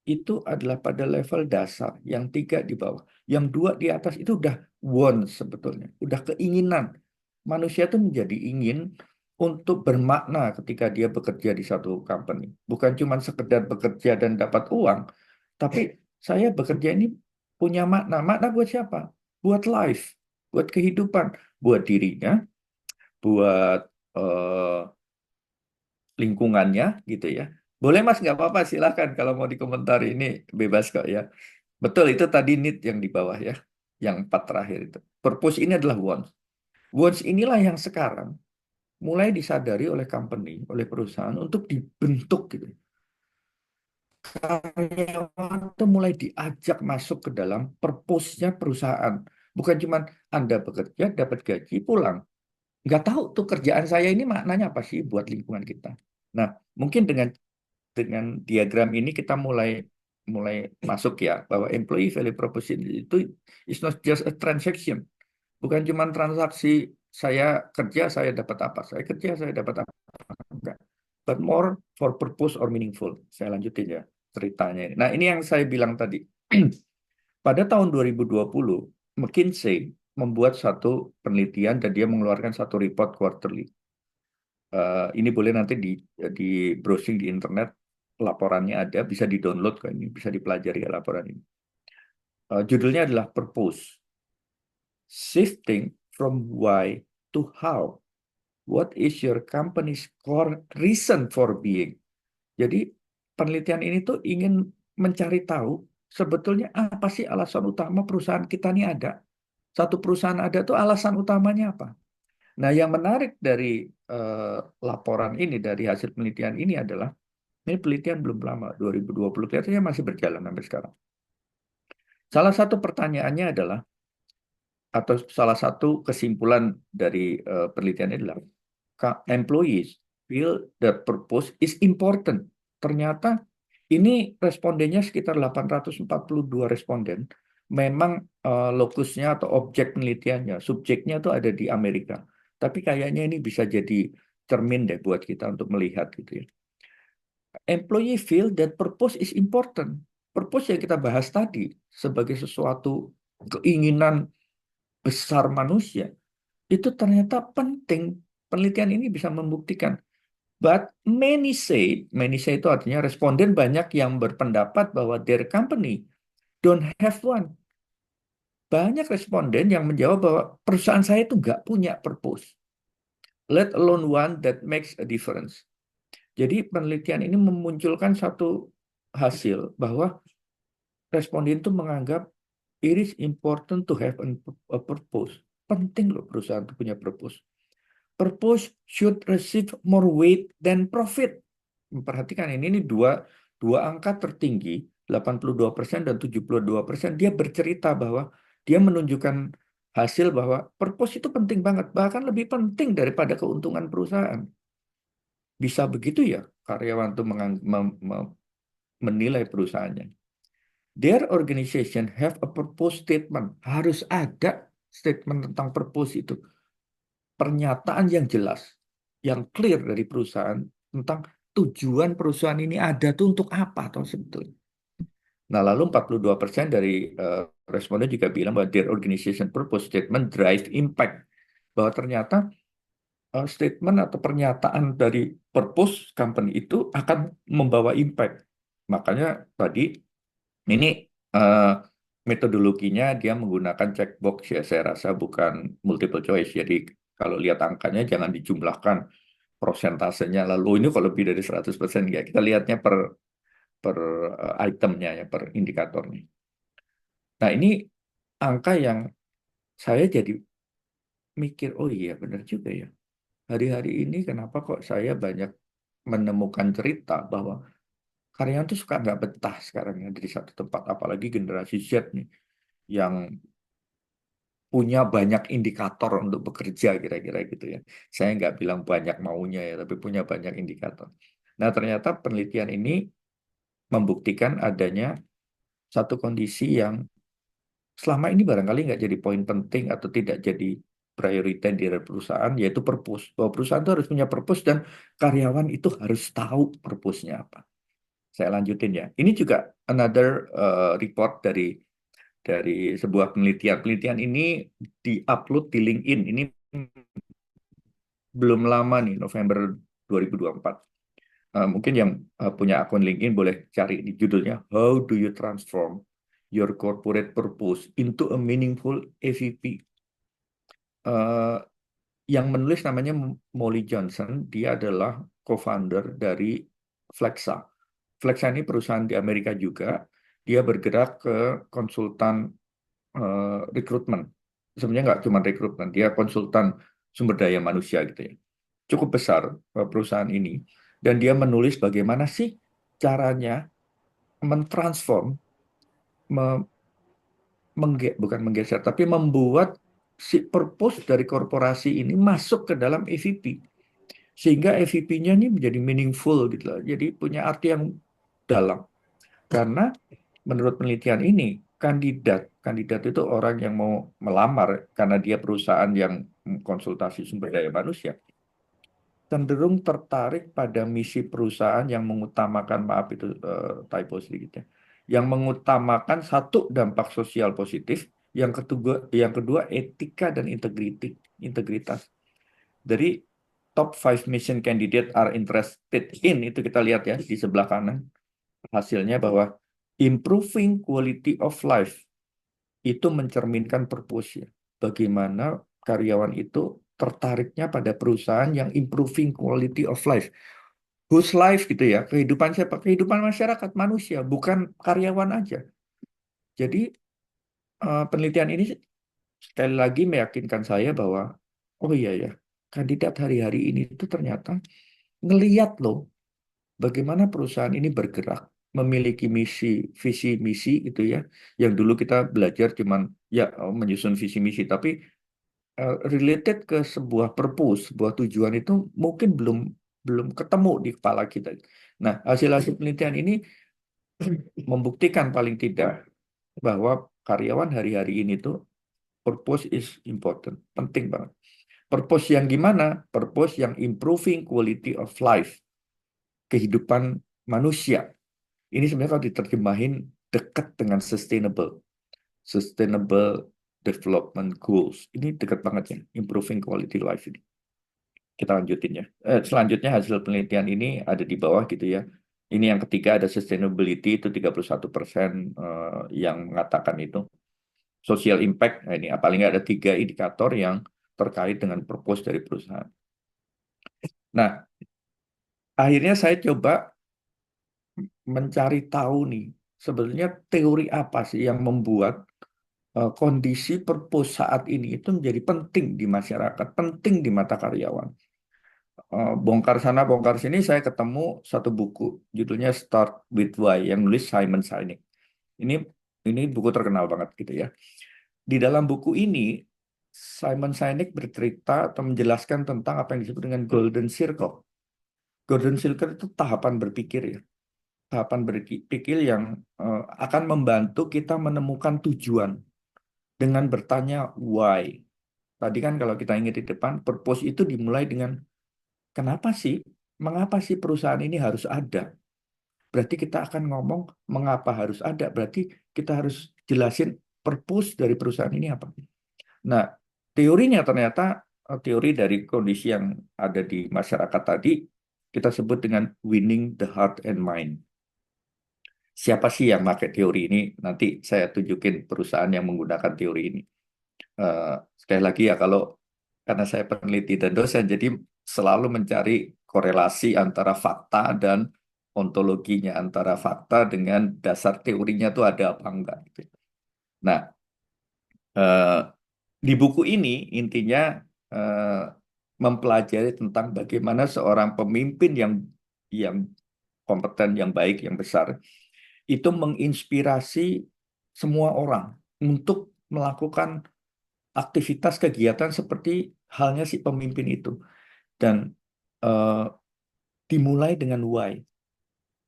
itu adalah pada level dasar, yang 3 di bawah. Yang 2 di atas itu udah want sebetulnya, udah keinginan. Manusia itu menjadi ingin untuk bermakna ketika dia bekerja di satu company. Bukan cuma sekedar bekerja dan dapat uang, tapi saya bekerja ini punya makna. Makna buat siapa? Buat life, buat kehidupan, buat dirinya, buat eh, lingkungannya gitu ya. Boleh Mas, nggak apa-apa, silahkan kalau mau dikomentari ini bebas kok ya. Betul, itu tadi need yang di bawah ya, yang 4 terakhir itu. Purpose ini adalah wants. Wants inilah yang sekarang mulai disadari oleh company, oleh perusahaan untuk dibentuk gitu. Karyawan itu mulai diajak masuk ke dalam purpose-nya perusahaan. Bukan cuma Anda bekerja, dapat gaji, pulang. Nggak tahu tuh kerjaan saya ini maknanya apa sih buat lingkungan kita. Nah, mungkin dengan diagram ini kita mulai mulai masuk ya bahwa employee value proposition itu is not just a transaction, bukan cuma transaksi saya kerja saya dapat apa, saya kerja saya dapat apa, enggak, but more for purpose or meaningful. Saya lanjutin ya ceritanya ini. Nah, ini yang saya bilang tadi. Pada tahun 2020 McKinsey membuat satu penelitian dan dia mengeluarkan satu report quarterly. Ini boleh nanti di browsing di internet, laporannya ada, bisa di-download kok ini, bisa dipelajari ya laporan ini. Judulnya adalah Purpose. Shifting from why to how. What is your company's core reason for being? Jadi penelitian ini tuh ingin mencari tahu sebetulnya apa sih alasan utama perusahaan kita ini ada. Satu perusahaan ada tuh alasan utamanya apa? Nah, yang menarik dari eh, laporan ini, dari hasil penelitian ini adalah, ini penelitian belum lama, 2020, kelihatannya masih berjalan sampai sekarang. Salah satu pertanyaannya adalah, atau salah satu kesimpulan dari penelitian ini adalah, employees feel that purpose is important. Ternyata ini respondennya sekitar 842 responden. Memang lokusnya atau objek penelitiannya, subjeknya itu ada di Amerika. Tapi kayaknya ini bisa jadi cermin deh buat kita untuk melihat gitu ya. Employee feel that purpose is important. Purpose yang kita bahas tadi sebagai sesuatu keinginan besar manusia itu ternyata penting. Penelitian ini bisa membuktikan. But many say itu artinya responden banyak yang berpendapat bahwa their company don't have one. Banyak responden yang menjawab bahwa perusahaan saya itu nggak punya purpose, let alone one that makes a difference. Jadi penelitian ini memunculkan satu hasil bahwa responden itu menganggap it is important to have a purpose. Penting loh perusahaan itu punya purpose. Purpose should receive more weight than profit. Perhatikan ini dua angka tertinggi, 82% dan 72%. Dia bercerita bahwa dia menunjukkan hasil bahwa purpose itu penting banget, bahkan lebih penting daripada keuntungan perusahaan. Bisa begitu ya karyawan itu menilai perusahaannya. Their organization have a purpose statement. Harus ada statement tentang purpose itu. Pernyataan yang jelas, yang clear dari perusahaan tentang tujuan perusahaan ini ada tuh untuk apa atau sebetulnya. Nah, lalu 42% dari responden juga bilang bahwa their organization purpose statement drive impact. Bahwa ternyata statement atau pernyataan dari purpose company itu akan membawa impact. Makanya tadi ini eh, metodologinya dia menggunakan checkbox ya, saya rasa bukan multiple choice. Jadi kalau lihat angkanya jangan dijumlahkan prosentasenya. Lalu ini kalau lebih dari 100% ya. Kita lihatnya per itemnya ya, per indikatornya. Nah, ini angka yang saya jadi mikir, oh iya benar juga ya. Hari-hari ini kenapa kok saya banyak menemukan cerita bahwa karyawan tuh suka nggak betah sekarang ya di satu tempat. Apalagi generasi Z nih, yang punya banyak indikator untuk bekerja kira-kira gitu ya. Saya nggak bilang banyak maunya ya, tapi punya banyak indikator. Nah, ternyata penelitian ini membuktikan adanya satu kondisi yang selama ini barangkali nggak jadi poin penting atau tidak jadi prioritas di perusahaan, yaitu purpose. Bahwa perusahaan itu harus punya purpose dan karyawan itu harus tahu purpose-nya apa. Saya lanjutin ya. Ini juga another report dari sebuah penelitian. Penelitian ini diupload di LinkedIn. Ini belum lama nih, November 2024. Mungkin yang punya akun LinkedIn boleh cari di judulnya How do you transform your corporate purpose into a meaningful AVP? Eh, yang menulis namanya Molly Johnson. Dia adalah co-founder dari Flexa. Flexa ini perusahaan di Amerika juga. Dia bergerak ke konsultan rekrutmen. Sebenarnya nggak cuma rekrutmen, dia konsultan sumber daya manusia gitu ya. Cukup besar perusahaan ini. Dan dia menulis bagaimana sih caranya mentransform, me- bukan menggeser, tapi membuat si purpose dari korporasi ini masuk ke dalam EVP. Sehingga EVP-nya ini menjadi meaningful gitu loh. Jadi punya arti yang dalam. Karena menurut penelitian ini, kandidat itu orang yang mau melamar karena dia perusahaan yang konsultasi sumber daya manusia, cenderung tertarik pada misi perusahaan yang mengutamakan, maaf itu typo sedikit ya, yang mengutamakan satu dampak sosial positif, yang kedua etika dan integritas. Dari top 5 mission candidate are interested in, itu kita lihat ya di sebelah kanan hasilnya bahwa improving quality of life itu mencerminkan purpose ya. Bagaimana karyawan itu tertariknya pada perusahaan yang improving quality of life. Whose life gitu ya, kehidupan siapa? Kehidupan masyarakat manusia, bukan karyawan aja. Jadi penelitian ini sekali lagi meyakinkan saya bahwa oh iya ya, kandidat hari-hari ini itu ternyata ngeliat loh bagaimana perusahaan ini bergerak, memiliki misi, visi misi itu ya, yang dulu kita belajar cuman ya menyusun visi misi, tapi related ke sebuah purpose, sebuah tujuan itu mungkin belum belum ketemu di kepala kita. Nah, hasil-hasil penelitian ini membuktikan paling tidak bahwa karyawan hari-hari ini tuh purpose is important, penting banget. Purpose yang gimana? Purpose yang improving quality of life, kehidupan manusia. Ini sebenarnya kalau diterjemahin dekat dengan sustainable development goals. Ini dekat banget ya, improving quality life ini. Kita lanjutin ya. Selanjutnya hasil penelitian ini ada di bawah gitu ya. Ini yang ketiga ada sustainability itu 31% yang mengatakan itu. Social impact, nah ini paling nggak ada 3 indikator yang terkait dengan purpose dari perusahaan. Nah, akhirnya saya coba mencari tahu nih, sebenarnya teori apa sih yang membuat kondisi purpose saat ini itu menjadi penting di masyarakat, penting di mata karyawan. Bongkar sana, bongkar sini, saya ketemu satu buku, judulnya Start with Why, yang nulis Simon Sinek. Ini ini buku terkenal banget gitu ya. Di dalam buku ini, Simon Sinek bercerita atau menjelaskan tentang apa yang disebut dengan Golden Circle. Golden Circle itu tahapan berpikir ya. Tahapan berpikir yang akan membantu kita menemukan tujuan dengan bertanya why. Tadi kan kalau kita ingat di depan, purpose itu dimulai dengan kenapa sih, mengapa sih perusahaan ini harus ada? Berarti kita akan ngomong mengapa harus ada. Berarti kita harus jelasin purpose dari perusahaan ini apa. Nah, teorinya ternyata teori dari kondisi yang ada di masyarakat tadi kita sebut dengan winning the heart and mind. Siapa sih yang pakai teori ini? Nanti saya tunjukin perusahaan yang menggunakan teori ini. Eh, Sekali lagi ya, kalau karena saya peneliti dan dosen, jadi selalu mencari korelasi antara fakta dan ontologinya, antara fakta dengan dasar teorinya tuh ada apa enggak, gitu. Nah, eh, di buku ini intinya eh, mempelajari tentang bagaimana seorang pemimpin yang kompeten, yang baik, yang besar itu menginspirasi semua orang untuk melakukan aktivitas kegiatan seperti halnya si pemimpin itu. Dan eh, dimulai dengan why.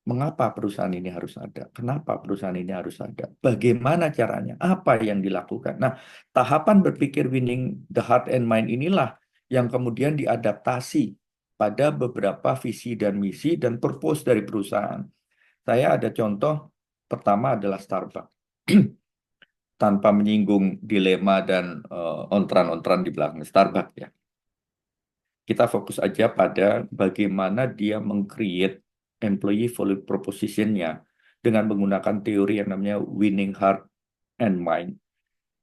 Mengapa perusahaan ini harus ada? Kenapa perusahaan ini harus ada? Bagaimana caranya? Apa yang dilakukan? Nah, tahapan berpikir winning the heart and mind inilah yang kemudian diadaptasi pada beberapa visi dan misi dan purpose dari perusahaan. Saya ada contoh, pertama adalah Starbucks. Tanpa menyinggung dilema dan ontran-ontran di belakang Starbucks ya. Kita fokus aja pada bagaimana dia meng-create employee value proposition-nya dengan menggunakan teori yang namanya winning heart and mind.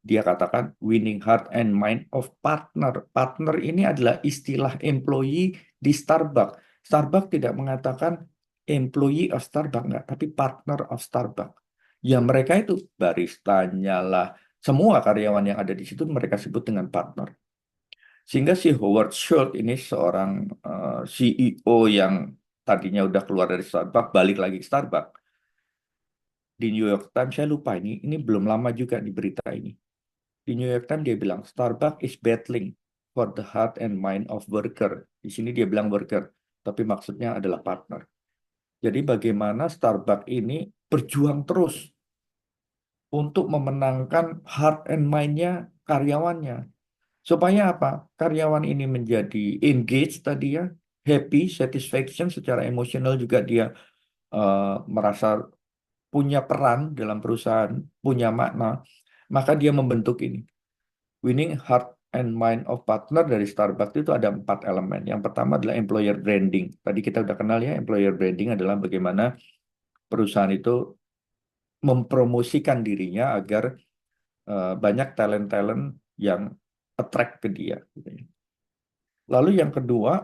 Dia katakan winning heart and mind of partner. Partner ini adalah istilah employee di Starbucks. Starbucks tidak mengatakan employee of Starbucks, enggak, tapi partner of Starbucks. Ya mereka itu baristanya lah, semua karyawan yang ada di situ mereka sebut dengan partner. Sehingga si Howard Schultz ini seorang CEO yang tadinya udah keluar dari Starbucks, balik lagi ke Starbucks. Di New York Times, saya lupa ini belum lama juga di berita ini. Di New York Times dia bilang, Starbucks is battling for the heart and mind of worker. Di sini dia bilang worker, tapi maksudnya adalah partner. Jadi bagaimana Starbucks ini berjuang terus untuk memenangkan heart and mind-nya karyawannya. Supaya apa? Karyawan ini menjadi engaged tadi ya, happy, satisfaction secara emosional juga dia merasa punya peran dalam perusahaan, punya makna, maka dia membentuk ini. Winning heart and mind of partner dari Starbucks itu ada 4 elemen. Yang pertama adalah employer branding. Tadi kita udah kenal ya, employer branding adalah bagaimana perusahaan itu mempromosikan dirinya agar banyak talent-talent yang attract ke dia, gitu ya. Lalu yang kedua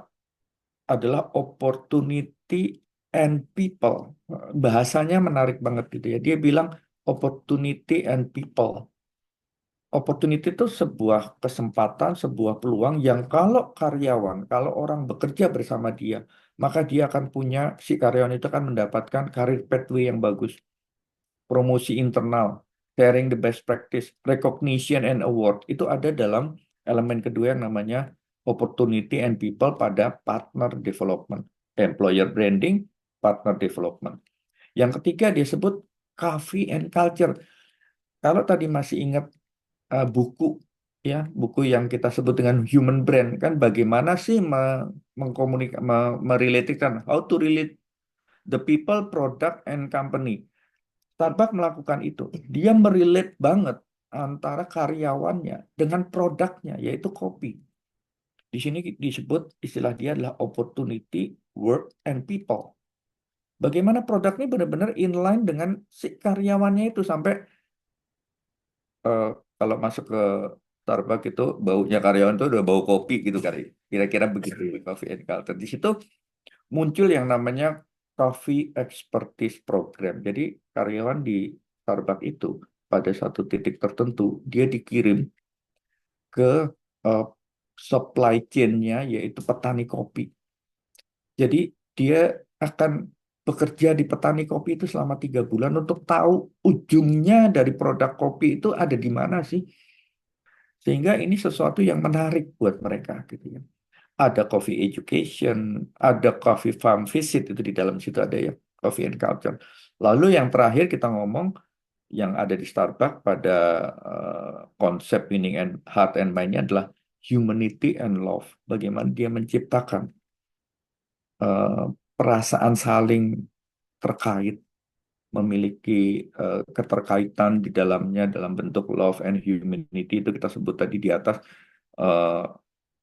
adalah opportunity and people. Bahasanya menarik banget gitu ya. Dia bilang opportunity and people. opportunity itu sebuah kesempatan, sebuah peluang yang kalau karyawan, kalau orang bekerja bersama dia, maka dia akan punya, si karyawan itu akan mendapatkan career pathway yang bagus, promosi internal, sharing the best practice, recognition and award. Itu ada dalam elemen kedua yang namanya opportunity and people pada partner development, employer branding, partner development. Yang ketiga dia sebut coffee and culture. Kalau tadi masih ingat buku ya, buku yang kita sebut dengan human brand kan bagaimana sih merelatikan how to relate the people, product and company. Starbucks melakukan itu. Dia merelate banget antara karyawannya dengan produknya yaitu kopi. Di sini disebut istilah dia adalah opportunity, work and people. Bagaimana produknya benar-benar inline dengan si karyawannya itu sampai eh, kalau masuk ke Starbucks itu baunya karyawan itu udah bau kopi gitu kali. Kira-kira begitu Coffee and Culture. Di situ muncul yang namanya Coffee Expertise Program. Jadi karyawan di Starbucks itu pada satu titik tertentu dia dikirim ke eh, supply chain-nya yaitu petani kopi. Jadi dia akan bekerja di petani kopi itu selama 3 bulan untuk tahu ujungnya dari produk kopi itu ada di mana sih. Sehingga ini sesuatu yang menarik buat mereka gitu ya. Ada coffee education, ada coffee farm visit itu di dalam situ ada ya, coffee and culture. Lalu yang terakhir kita ngomong yang ada di Starbucks pada konsep winning and heart and mind-nya adalah humanity and love. Bagaimana dia menciptakan eh, perasaan saling terkait, memiliki keterkaitan di dalamnya dalam bentuk love and humanity itu kita sebut tadi di atas eh,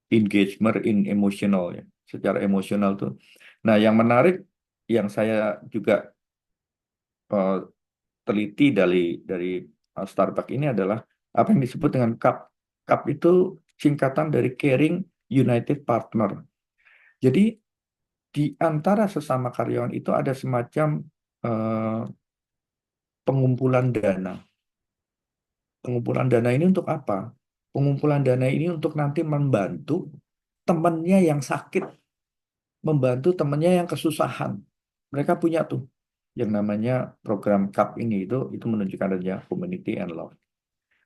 engagement in emotional ya, secara emosional tuh. Nah, yang menarik yang saya juga eh, teliti dari Starbucks ini adalah apa yang disebut dengan CUP. CUP itu singkatan dari Caring United Partner. Jadi di antara sesama karyawan itu ada semacam eh, pengumpulan dana. Pengumpulan dana ini untuk apa? Pengumpulan dana ini untuk nanti membantu temannya yang sakit, membantu temannya yang kesusahan. Mereka punya tuh yang namanya program CUP ini itu menunjukkan adanya community and love.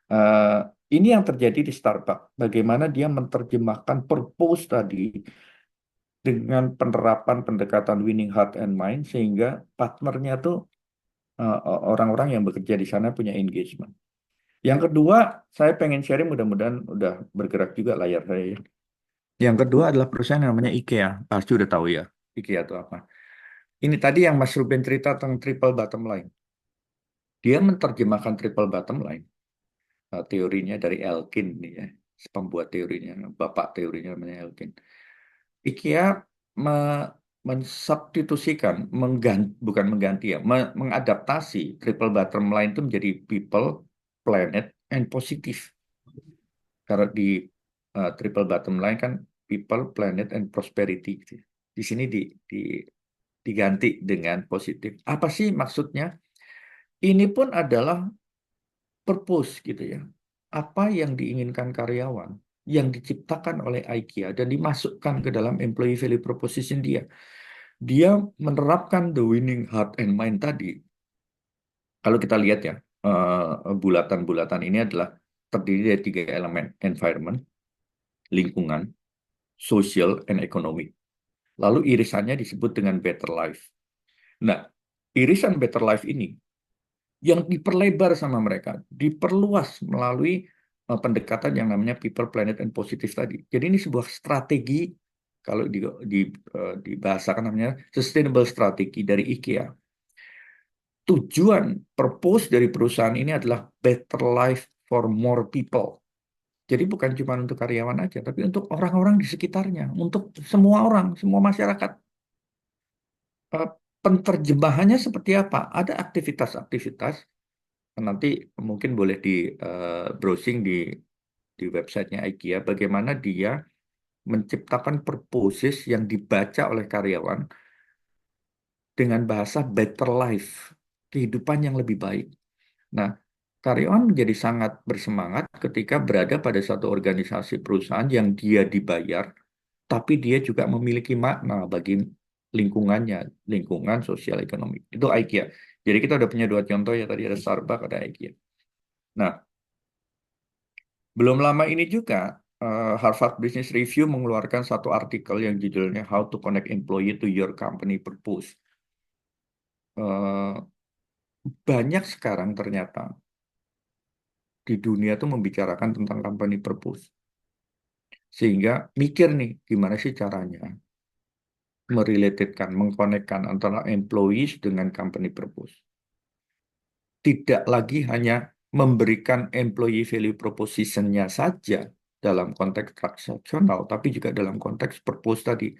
Eh, ini yang terjadi di Starbucks. Bagaimana dia menerjemahkan purpose tadi dengan penerapan pendekatan winning heart and mind sehingga partnernya tuh orang-orang yang bekerja di sana punya engagement. Yang kedua, saya pengen sharing mudah-mudahan udah bergerak juga layar saya ya. Yang kedua adalah perusahaan yang namanya IKEA. Pasti udah tahu ya, IKEA itu apa. Ini tadi yang Mas Ruben cerita tentang triple bottom line. Dia menerjemahkan triple bottom line. Teorinya dari Elkin nih ya. Pembuat teorinya, bapak teorinya namanya Elkin. IKEA me- mensubstitusikan, bukan mengganti ya, mengadaptasi triple bottom line itu menjadi people, planet, and positif. Karena di triple bottom line kan people, planet, and prosperity, gitu ya. Di sini diganti dengan positif. Apa sih maksudnya? Ini pun adalah purpose gitu ya. Apa yang diinginkan karyawan yang diciptakan oleh IKEA dan dimasukkan ke dalam employee value proposition dia. Dia menerapkan the winning heart and mind tadi. Kalau kita lihat ya, bulatan-bulatan ini adalah terdiri dari 3 elemen: environment, lingkungan, social, and economic. Lalu irisannya disebut dengan better life. Nah, irisan better life ini yang diperlebar sama mereka, diperluas melalui pendekatan yang namanya people, planet, and positive tadi. Jadi ini sebuah strategi kalau di, dibahasakan namanya sustainable strategi dari IKEA. Tujuan, purpose dari perusahaan ini adalah better life for more people. Jadi bukan cuma untuk karyawan aja, tapi untuk orang-orang di sekitarnya, untuk semua orang, semua masyarakat. Eh, Penterjemahannya seperti apa? Ada aktivitas-aktivitas. Nanti mungkin boleh di browsing di websitenya IKEA bagaimana dia menciptakan purposes yang dibaca oleh karyawan dengan bahasa better life, kehidupan yang lebih baik. Nah, karyawan menjadi sangat bersemangat ketika berada pada satu organisasi perusahaan yang dia dibayar, tapi dia juga memiliki makna bagi lingkungannya, lingkungan sosial ekonomi. Itu IKEA. Jadi kita udah punya dua contoh ya, tadi ada Starbucks, ada IKEA. Nah, belum lama ini juga Harvard Business Review mengeluarkan satu artikel yang judulnya How to Connect Employee to Your Company Purpose. Eh, Banyak sekarang ternyata di dunia tuh membicarakan tentang company purpose. Sehingga mikir nih, gimana sih caranya merelated mengkonekkan antara employees dengan company purpose. Tidak lagi hanya memberikan employee value proposition-nya saja dalam konteks transaksional, tapi juga dalam konteks purpose tadi.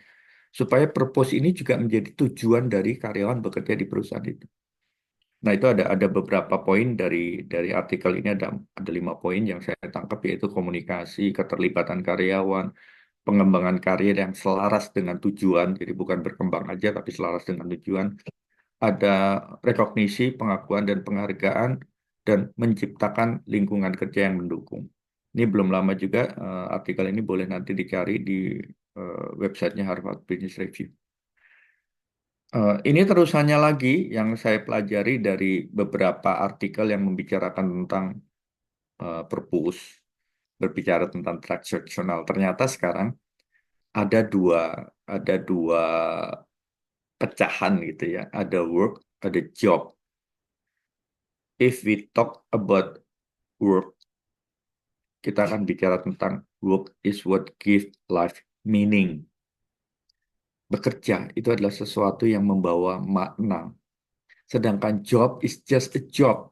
Supaya purpose ini juga menjadi tujuan dari karyawan bekerja di perusahaan itu. Nah, itu ada beberapa poin dari artikel ini, ada 5 poin yang saya tangkap, yaitu komunikasi, keterlibatan karyawan, pengembangan karir yang selaras dengan tujuan, jadi bukan berkembang aja tapi selaras dengan tujuan, ada rekognisi, pengakuan dan penghargaan, dan menciptakan lingkungan kerja yang mendukung. Ini belum lama juga, artikel ini boleh nanti dicari di websitenya Harvard Business Review. Ini terusannya lagi yang saya pelajari dari beberapa artikel yang membicarakan tentang purpose, berbicara tentang transaksional. Ternyata sekarang ada dua ada dua pecahan gitu ya. Ada work, ada job. If we talk about work, kita akan bicara tentang work is what give life meaning. Bekerja itu adalah sesuatu yang membawa makna. Sedangkan job is just a job.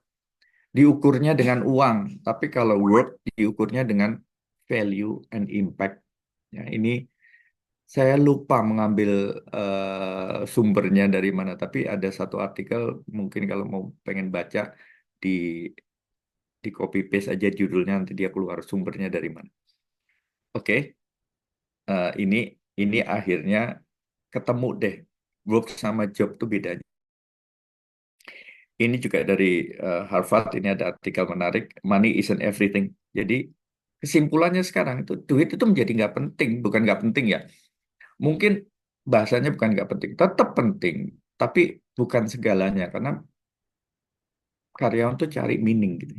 Diukurnya dengan uang, tapi kalau work diukurnya dengan value and impact. Ya, ini saya lupa mengambil sumbernya dari mana, tapi ada satu artikel, mungkin kalau mau pengen baca di copy paste aja judulnya, nanti dia keluar sumbernya dari mana. Oke, ini akhirnya ketemu deh, work sama job tuh bedanya. Ini juga dari Harvard, ini ada artikel menarik, Money Isn't Everything. Jadi kesimpulannya sekarang itu duit itu menjadi nggak penting, bukan nggak penting ya. Mungkin bahasanya bukan nggak penting, tetap penting, tapi bukan segalanya karena karyawan tuh cari meaning gitu.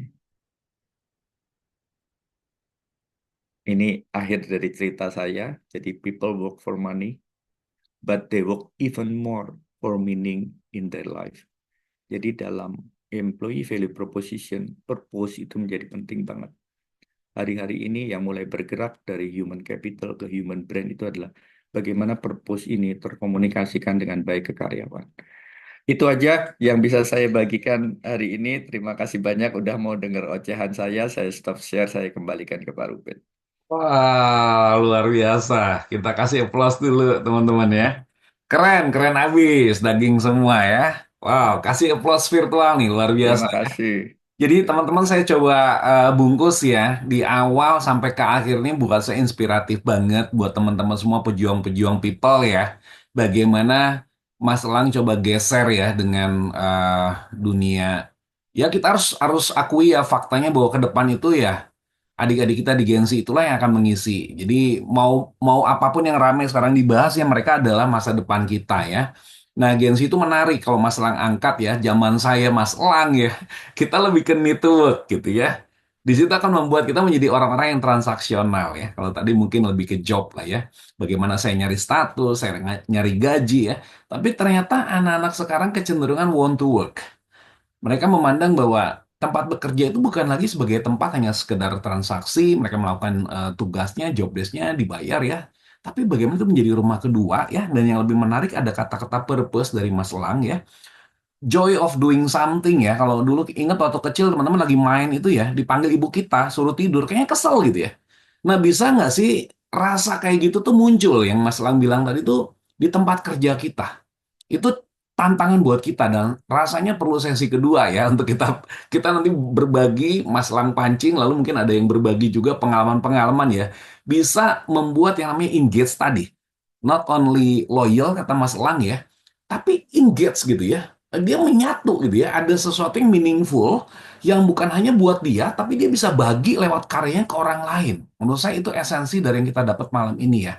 Ini akhir dari cerita saya. Jadi people work for money, but they work even more for meaning in their life. Jadi dalam employee value proposition, purpose itu menjadi penting banget. Hari-hari ini yang mulai bergerak dari human capital ke human brand itu adalah bagaimana purpose ini terkomunikasikan dengan baik ke karyawan. Itu aja yang bisa saya bagikan hari ini. Terima kasih banyak udah mau dengar ocehan saya. Saya stop share, saya kembalikan ke Pak Ruben. Wah, luar biasa. Kita kasih applause dulu, teman-teman ya. Keren, keren abis. Daging semua ya. Wow, kasih applause virtual nih, luar biasa. Terima kasih. Jadi Ya, teman-teman saya coba bungkus ya di awal sampai ke akhir ini bukan saya inspiratif banget buat teman-teman semua pejuang-pejuang people ya. Bagaimana Mas Elang coba geser ya dengan dunia. Ya kita harus harus akui ya faktanya bahwa ke depan itu ya adik-adik kita di Gen Z itulah yang akan mengisi. Jadi mau mau apapun yang ramai sekarang dibahas ya mereka adalah masa depan kita ya. Nah, Gen Z itu menarik kalau Mas Elang angkat ya, zaman saya Mas Elang ya, kita lebih ke network gitu ya. Di situ akan membuat kita menjadi orang-orang yang transaksional ya. Kalau tadi mungkin lebih ke job lah ya. Bagaimana saya nyari status, saya nyari gaji ya. Tapi ternyata anak-anak sekarang kecenderungan want to work. Mereka memandang bahwa tempat bekerja itu bukan lagi sebagai tempat hanya sekedar transaksi, mereka melakukan tugasnya, job desk-nya, dibayar ya. Tapi bagaimana itu menjadi rumah kedua ya, dan yang lebih menarik ada kata-kata purpose dari Mas Elang ya. Joy of doing something ya, kalau dulu ingat waktu kecil teman-teman lagi main itu ya, dipanggil ibu kita, suruh tidur, kayaknya kesel gitu ya. Nah bisa nggak sih rasa kayak gitu tuh muncul yang Mas Elang bilang tadi tuh di tempat kerja kita? Itu tantangan buat kita dan rasanya perlu sesi kedua ya untuk kita kita nanti berbagi Mas Lang pancing lalu mungkin ada yang berbagi juga pengalaman-pengalaman ya bisa membuat yang namanya engage tadi not only loyal kata Mas Lang ya tapi engage gitu ya. dia menyatu gitu ya. Ada sesuatu yang meaningful yang bukan hanya buat dia, tapi dia bisa bagi lewat karyanya ke orang lain. Menurut saya itu esensi dari yang kita dapat malam ini ya.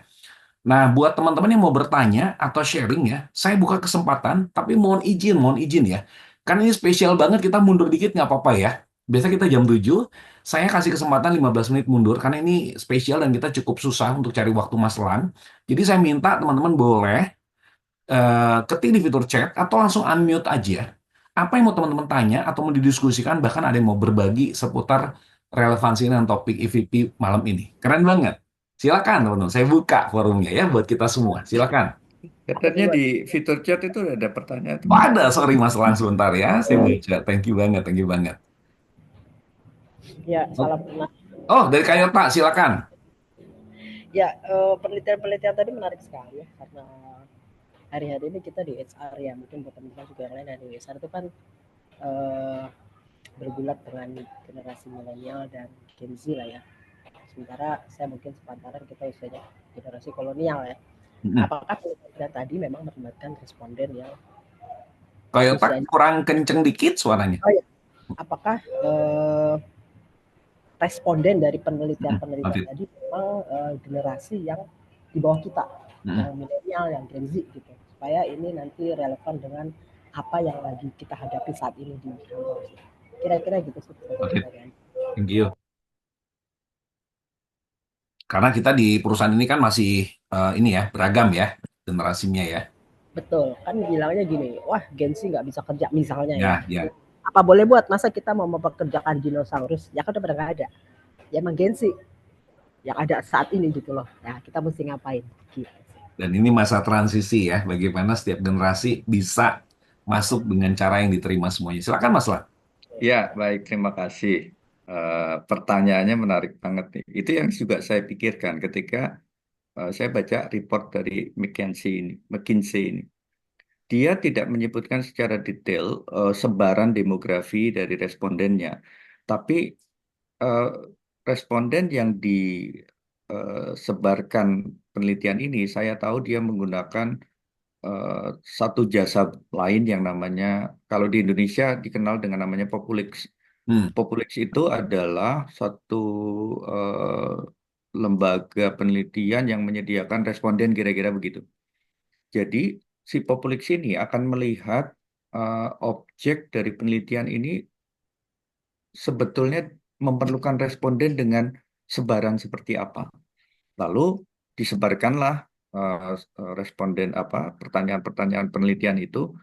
Nah, buat teman-teman yang mau bertanya atau sharing ya, saya buka kesempatan, tapi mohon izin ya. Kan ini spesial banget, kita mundur dikit nggak apa-apa ya. Biasa kita jam 7, saya kasih kesempatan 15 menit mundur, karena ini spesial dan kita cukup susah untuk cari waktu Mas Lan. Jadi saya minta teman-teman boleh ketik di fitur chat atau langsung unmute aja. Apa yang mau teman-teman tanya atau mau didiskusikan, bahkan ada yang mau berbagi seputar relevansi dengan topik EVP malam ini. Keren banget. Silakan teman-teman, saya buka forumnya ya buat kita semua. Silakan. Aku Katanya duluan. di fitur chat itu ada pertanyaan Oh, teman. ada, sorry Mas Lang sebentar ya. Saya baca. Thank you banget, thank you banget. Ya, Oh, salam kenal. oh, dari Kayota, silakan. Ya, penelitian-penelitian tadi menarik sekali ya, karena hari-hari ini kita di HR ya, mungkin buat teman-teman juga yang lain, di HR itu kan eh, bergulat dengan generasi milenial dan Gen Z lah ya. Sementara saya mungkin sepantaran, kita usianya generasi kolonial ya. Mm-mm. Apakah penelitian tadi memang melibatkan responden yang Kayota usianya, kurang kenceng dikit suaranya. oh ya, apakah responden dari Mm-mm. penelitian-penelitian Afid. tadi memang generasi yang di bawah kita, Mm-mm. yang milenial, yang Gen Z gitu, supaya ini nanti relevan dengan apa yang lagi kita hadapi saat ini di kantor. Kira-kira gitu sih Afid. pertanyaan. Thank you. Karena kita di perusahaan ini kan masih ini ya, beragam ya generasinya ya. Betul, kan bilangnya gini, wah Gen Z nggak bisa kerja misalnya ya. Ya, ya. Apa boleh buat, masa kita mau mempekerjakan dinosaurus? Ya kan udah pada nggak ada. Ya emang Gen Z yang ada saat ini gitu loh. Ya kita mesti ngapain? Gitu. Dan ini masa transisi ya, bagaimana setiap generasi bisa masuk dengan cara yang diterima semuanya. Silakan Mas Lah. Ya, baik, terima kasih. Pertanyaannya menarik banget nih. Itu yang juga saya pikirkan ketika saya baca report dari McKinsey ini. Dia tidak menyebutkan secara detail sebaran demografi dari respondennya, tapi eh, responden yang disebarkan penelitian ini, saya tahu dia menggunakan eh, satu jasa lain yang namanya, kalau di Indonesia dikenal dengan namanya Populix. Hmm. Populix itu adalah satu eh, lembaga penelitian yang menyediakan responden kira-kira begitu. Jadi si Populix ini akan melihat objek dari penelitian ini sebetulnya memerlukan responden dengan sebaran seperti apa. Lalu disebarkanlah responden apa pertanyaan-pertanyaan penelitian itu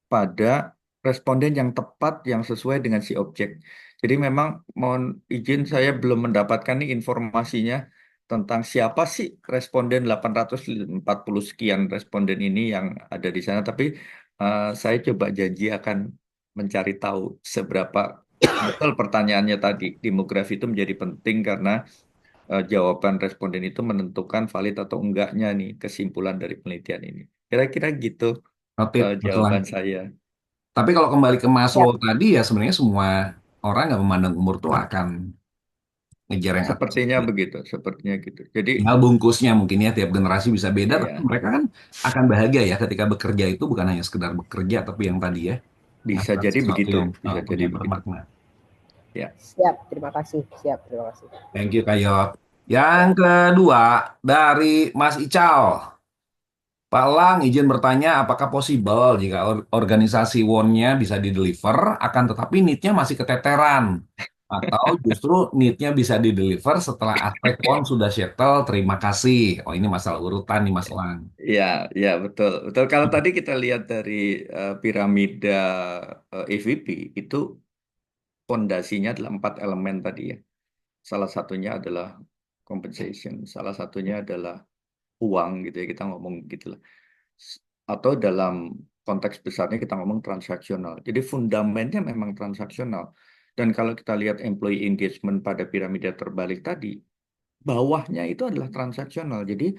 pada responden yang tepat yang sesuai dengan si objek. Jadi memang mohon izin saya belum mendapatkan nih informasinya tentang siapa sih responden 840 sekian responden ini yang ada di sana. Tapi saya coba janji akan mencari tahu seberapa betul pertanyaannya tadi. Demografi itu menjadi penting karena jawaban responden itu menentukan valid atau enggaknya nih kesimpulan dari penelitian ini. Kira-kira gitu Noted, Mas jawaban Lang. saya. Tapi kalau kembali ke Ya, Maslow tadi ya sebenarnya semua orang nggak memandang umur tuh akan ngejar yang atas. Sepertinya gitu. Jadi Tinggal bungkusnya mungkin ya tiap generasi bisa beda, tapi ya mereka kan akan bahagia ya ketika bekerja itu bukan hanya sekedar bekerja, tapi yang tadi ya bisa melakukan jadi sesuatu begitu, yang bisa punya jadi begitu. bermakna. Ya, siap. Terima kasih. Siap. Terima kasih. Thank you Kayot. Yang Ya. kedua dari Mas Ical. Pak Lang, izin bertanya, apakah possible jika organisasi WON-nya bisa di-deliver, akan tetapi need-nya masih keteteran? Atau justru need-nya bisa di-deliver setelah aspek WON sudah settle, terima kasih. Oh, ini masalah urutan nih, Mas Lang. ya, ya betul, betul. Kalau tadi kita lihat dari piramida EVP itu fondasinya adalah 4 elemen tadi ya. Salah satunya adalah compensation, salah satunya adalah uang gitu ya, kita ngomong gitu lah. Atau dalam konteks besarnya kita ngomong transaksional. Jadi fundamennya memang transaksional. Dan kalau kita lihat employee engagement pada piramida terbalik tadi, bawahnya itu adalah transaksional. Jadi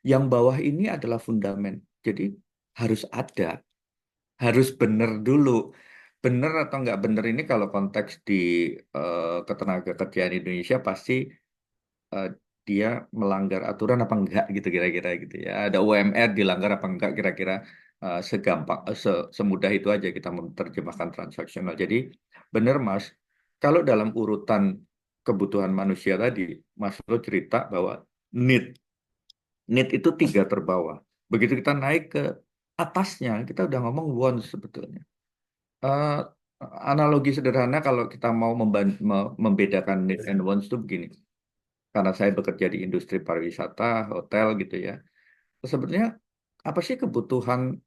yang bawah ini adalah fundamen. Jadi harus ada, harus benar dulu. Benar atau nggak benar ini kalau konteks di ketenaga kerjaan Indonesia pasti eh, dia melanggar aturan apa enggak gitu kira-kira gitu ya. Ada UMR dilanggar apa enggak kira-kira. segampang, semudah itu aja kita menerjemahkan transaksional. Jadi benar Mas, kalau dalam urutan kebutuhan manusia tadi, Mas lo cerita bahwa need, need itu tiga terbawah. Begitu kita naik ke atasnya, kita udah ngomong wants sebetulnya. Eh, Analogi sederhana kalau kita mau membedakan need and wants itu begini. Karena saya bekerja di industri pariwisata, hotel gitu ya. Sebetulnya apa sih kebutuhan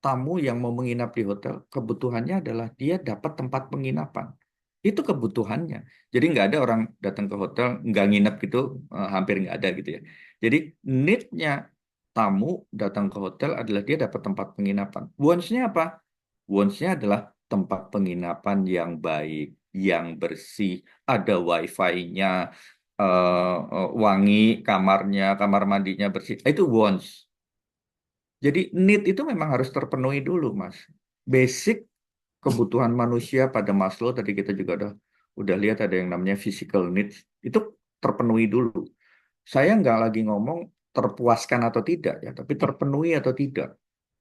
tamu yang mau menginap di hotel? Kebutuhannya adalah dia dapat tempat penginapan. Itu kebutuhannya. Jadi nggak ada orang datang ke hotel nggak nginep gitu, hampir nggak ada gitu ya. Jadi need-nya tamu datang ke hotel adalah dia dapat tempat penginapan. Wants-nya apa? Wants-nya adalah tempat penginapan yang baik, yang bersih, ada wifi-nya, wangi kamarnya, kamar mandinya bersih. Itu wants. Jadi need itu memang harus terpenuhi dulu, Mas. Basic kebutuhan manusia pada Maslow tadi kita juga udah lihat ada yang namanya physical needs itu terpenuhi dulu. Saya nggak lagi ngomong terpuaskan atau tidak ya, tapi terpenuhi atau tidak.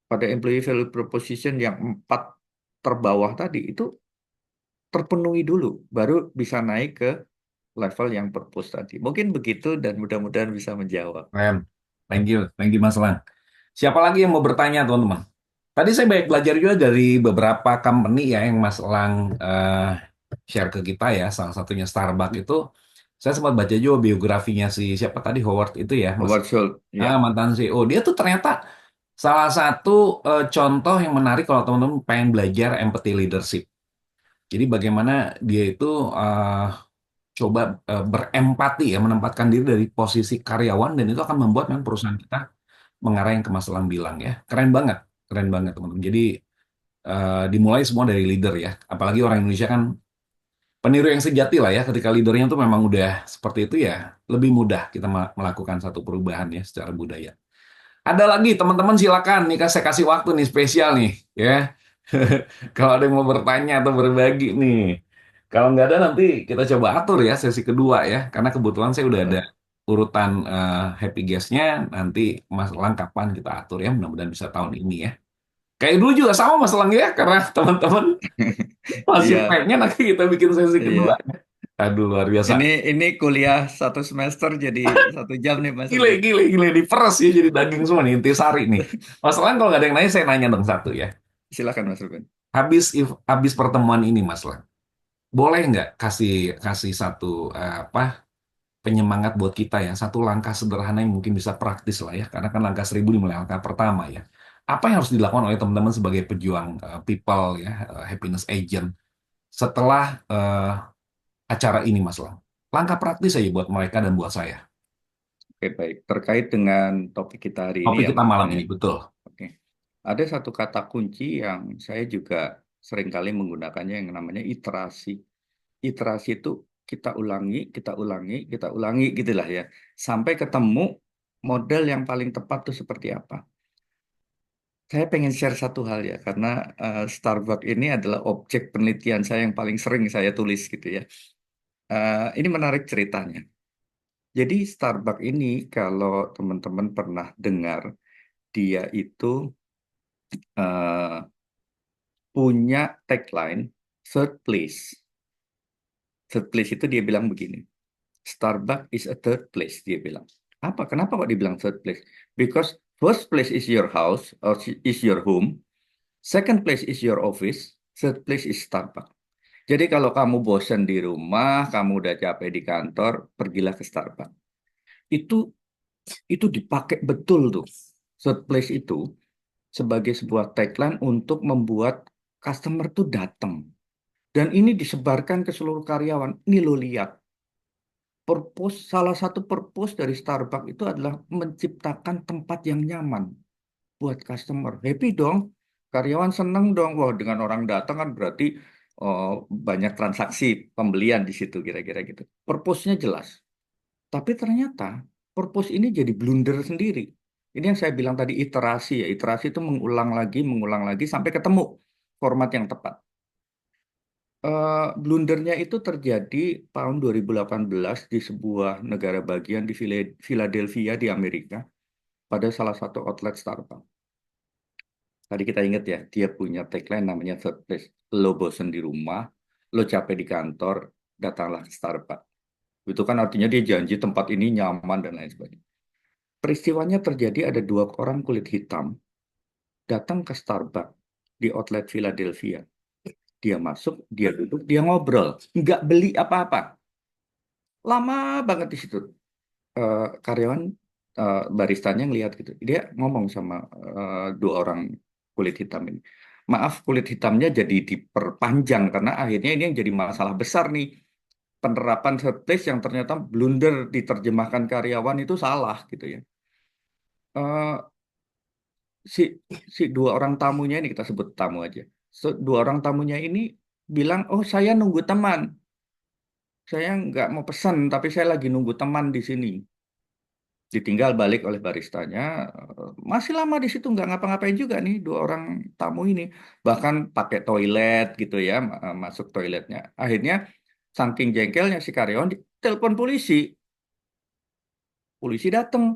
Pada employee value proposition yang 4 terbawah tadi itu terpenuhi dulu, baru bisa naik ke level yang purpose tadi. Mungkin begitu dan mudah-mudahan bisa menjawab. Keren. Thank you Mas Lang. Siapa lagi yang mau bertanya, teman-teman? Tadi saya banyak belajar juga dari beberapa company ya yang Mas Lang share ke kita ya. Salah satunya Starbucks itu, saya sempat baca juga biografinya si siapa tadi Howard itu ya, Mas. Howard Schultz, ya. Mantan CEO. Dia tuh ternyata salah satu contoh yang menarik kalau teman-teman pengen belajar empathy leadership. Jadi bagaimana dia itu eh, coba berempati ya, menempatkan diri dari posisi karyawan dan itu akan membuat memang perusahaan kita mengarah yang ke Mas Elang bilang ya. Keren banget teman-teman. Jadi dimulai semua dari leader ya. Apalagi orang Indonesia kan peniru yang sejati lah ya. Ketika leadernya tuh memang udah seperti itu ya, lebih mudah kita melakukan satu perubahan ya secara budaya. Ada lagi teman-teman silakan nih saya kasih waktu nih spesial nih ya. Kalau ada yang mau bertanya atau berbagi nih. Kalau nggak ada nanti kita coba atur ya sesi kedua ya. Karena kebetulan saya udah ada urutan happy guest-nya. Nanti Mas Elang kapan kita atur ya. Mudah-mudahan bisa tahun ini ya. Kayak dulu juga sama Mas Elang ya. Karena teman-teman masih Iya, pengen nanti kita bikin sesi kedua. iya. Aduh luar biasa. Ini kuliah 1 semester jadi 1 jam nih Mas Gile, Ruben. gile, gile. Diperes ya jadi daging semua nih. Intisari nih. Mas Elang kalau nggak ada yang nanya saya nanya dong satu ya. Silakan Mas Ruben. Habis pertemuan ini Mas Elang. Boleh nggak kasih kasih satu apa penyemangat buat kita ya, satu langkah sederhana yang mungkin bisa praktis lah ya, karena kan langkah 1000 dimulai langkah pertama ya. Apa yang harus dilakukan oleh teman-teman sebagai pejuang people ya, happiness agent setelah acara ini Mas Lang? Langkah praktis aja buat mereka dan buat saya. Oke, baik. Terkait dengan topik kita hari ini Topik ya kita Mas malam Ruben ya. ini betul. Oke. Ada satu kata kunci yang saya juga seringkali menggunakannya yang namanya iterasi. Iterasi itu kita ulangi, kita ulangi, kita ulangi gitulah ya. Sampai ketemu model yang paling tepat itu seperti apa. Saya pengen share satu hal ya, karena Starbucks ini adalah objek penelitian saya yang paling sering saya tulis gitu ya. Ini menarik ceritanya. Jadi Starbucks ini kalau teman-teman pernah dengar, dia itu eh, punya tagline third place. Third place itu dia bilang begini, Starbucks is a third place, dia bilang. Apa? Kenapa kok dibilang third place? Because first place is your house or is your home, second place is your office, third place is Starbucks. Jadi kalau kamu bosan di rumah, kamu udah capek di kantor, pergilah ke Starbucks. Itu itu dipakai betul tuh. Third place itu sebagai sebuah tagline untuk membuat customer tuh datang. Dan ini disebarkan ke seluruh karyawan. Ini lo lihat. Salah satu purpose dari Starbucks itu adalah menciptakan tempat yang nyaman buat customer. Happy dong. Karyawan seneng dong. Wah, dengan orang datang kan berarti oh, banyak transaksi pembelian di situ kira-kira gitu. Purpose-nya jelas. Tapi ternyata purpose ini jadi blunder sendiri. Ini yang saya bilang tadi iterasi ya. Iterasi itu mengulang lagi sampai ketemu format yang tepat. Blundernya itu terjadi tahun 2018 di sebuah negara bagian di Philadelphia di Amerika pada salah satu outlet Starbucks. Tadi kita ingat ya, dia punya tagline namanya third place. Lo bosen di rumah, lo capek di kantor, datanglah ke Starbucks. Itu kan artinya dia janji tempat ini nyaman dan lain sebagainya. Peristiwanya terjadi ada dua orang kulit hitam datang ke Starbucks di outlet Philadelphia. Dia masuk, dia duduk, dia ngobrol. Nggak beli apa-apa. Lama banget di situ. Karyawan baristanya ngelihat gitu. Dia ngomong sama dua orang kulit hitam ini. Maaf, kulit hitamnya jadi diperpanjang karena akhirnya ini yang jadi masalah besar nih. Penerapan service yang ternyata blunder diterjemahkan karyawan itu salah gitu ya. Eh, si si dua orang tamunya ini kita sebut tamu aja. Dua orang tamunya ini bilang, oh saya nunggu teman. Saya nggak mau pesan, tapi saya lagi nunggu teman di sini. Ditinggal balik oleh baristanya, masih lama di situ nggak ngapa-ngapain juga nih dua orang tamu ini, bahkan pakai toilet gitu ya, masuk toiletnya. Akhirnya saking jengkelnya si karyawan telepon polisi, polisi datang,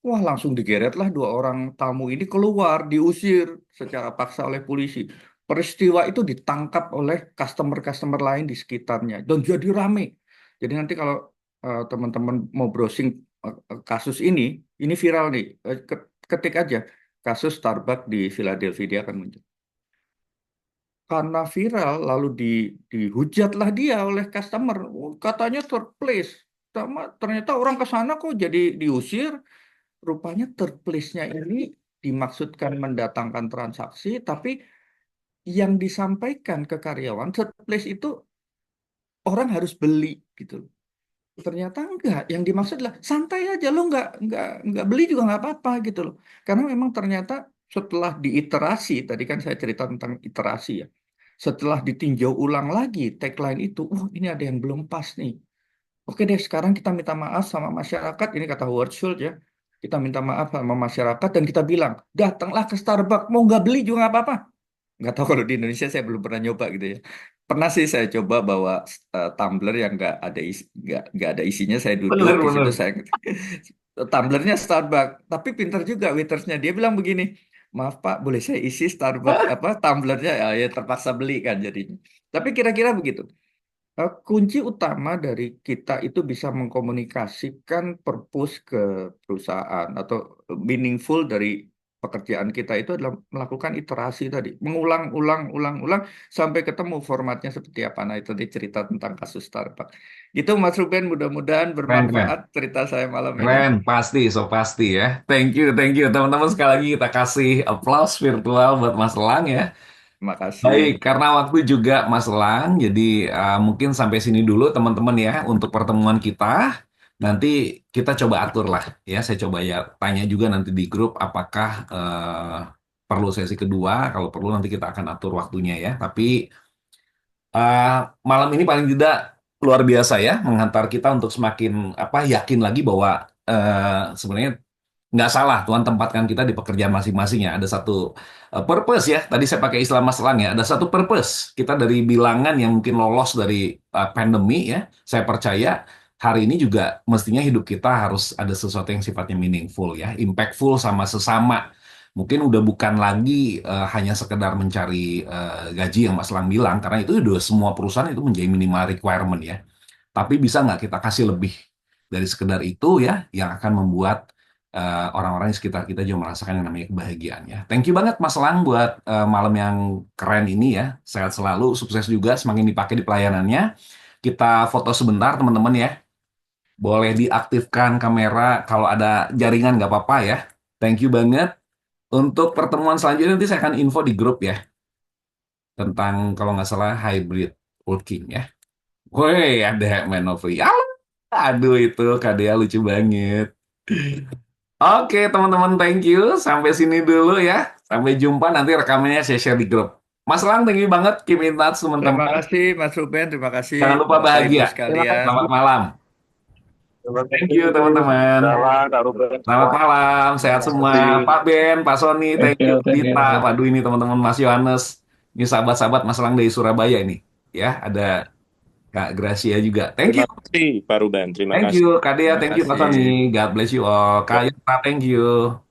wah langsung digeretlah dua orang tamu ini keluar, diusir secara paksa oleh polisi. Peristiwa itu ditangkap oleh customer-customer lain di sekitarnya dan jadi rame. Jadi nanti kalau teman-teman mau browsing kasus ini viral nih. Ketik aja kasus Starbucks di Philadelphia dia akan muncul. Karena viral lalu dihujatlah dia oleh customer. Oh, katanya third place. Ternyata orang ke sana kok jadi diusir. Rupanya third place-nya ini dimaksudkan mendatangkan transaksi, tapi yang disampaikan ke karyawan third place itu orang harus beli gitu. Ternyata enggak, yang dimaksud adalah santai aja lo nggak beli juga nggak apa-apa gitu loh. Karena memang ternyata setelah diiterasi, tadi kan saya cerita tentang iterasi ya. Setelah ditinjau ulang lagi tagline itu, oh ini ada yang belum pas nih. Oke deh, sekarang kita minta maaf sama masyarakat, ini kata Howard Schultz ya. Kita minta maaf sama masyarakat dan kita bilang, datanglah ke Starbucks, mau nggak beli juga nggak apa-apa. Nggak tahu kalau di Indonesia saya belum pernah nyoba gitu ya. Pernah sih saya coba bawa tumbler yang nggak ada isinya, saya duduk di situ Bener-bener. saya tumblernya Starbucks, tapi pintar juga waitersnya. Dia bilang begini, maaf Pak, boleh saya isi Starbucks apa tumblernya? Ya terpaksa beli kan jadinya. Tapi kira-kira begitu. Kunci utama dari kita itu bisa mengkomunikasikan purpose ke perusahaan atau meaningful dari pekerjaan kita itu adalah melakukan iterasi tadi, ulang sampai ketemu formatnya seperti apa. Nah, itu dia cerita tentang kasus Starbucks. Itu Mas Ruben, mudah-mudahan Keren, bermanfaat keren. cerita saya malam ini. Keren, pasti, so pasti ya. Thank you. Teman-teman sekali lagi kita kasih applause virtual buat Mas Elang ya. Terima Baik, kasih. karena waktu juga Mas Elang, jadi mungkin sampai sini dulu teman-teman ya untuk pertemuan kita. Nanti kita coba atur lah ya. Saya coba ya tanya juga nanti di grup apakah perlu sesi kedua. Kalau perlu nanti kita akan atur waktunya ya. Tapi eh, malam ini paling tidak luar biasa ya menghantar kita untuk semakin apa yakin lagi bahwa sebenarnya nggak salah Tuhan tempatkan kita di pekerjaan masing-masing ya. Ada satu purpose ya. Tadi saya pakai istilah Mas Elang ya. Ada satu purpose. Kita dari bilangan yang mungkin lolos dari pandemi ya. Saya percaya hari ini juga mestinya hidup kita harus ada sesuatu yang sifatnya meaningful ya. Impactful sama sesama. Mungkin udah bukan lagi hanya sekedar mencari gaji yang Mas Elang bilang. Karena itu udah semua perusahaan itu menjadi minimal requirement ya. Tapi bisa nggak kita kasih lebih dari sekedar itu ya, yang akan membuat orang-orang di sekitar kita juga merasakan yang namanya kebahagiaan ya. Thank you banget Mas Lang buat malam yang keren ini ya. Sehat selalu, sukses juga semakin dipakai di pelayanannya. Kita foto sebentar teman-teman ya. Boleh diaktifkan kamera kalau ada jaringan nggak apa-apa ya. Thank you banget. Untuk pertemuan selanjutnya nanti saya akan info di grup ya tentang kalau nggak salah hybrid working ya. Woi, ada Manovri. Aduh itu KDA lucu banget. Oke teman-teman, thank you. Sampai sini dulu ya. Sampai jumpa nanti rekamannya saya share di grup. Mas Lang, thank you banget. Keep in touch Terima teman-teman. kasih Mas Ruben, terima kasih Jangan lupa Bapak Ibu bahagia. sekalian. Selamat malam. Terima Thank kasih. you teman-teman. Salam, Kak Ruben Selamat semua. malam. Sehat Terima semua. kasih. Pak Ben, Pak Sony, Thank thank you. you, thank Dita, you. waduh ini teman-teman Mas Yohanes. Ini sahabat-sahabat Mas Lang dari Surabaya ini. Ya, ada Kak Gracia juga. Thank you. Terima kasih, Pak Ruben. Terima Thank kasih. you, Kak Dea. Terima Thank you, Pak kasih. Sony. God bless you all. Kak Yota, thank you.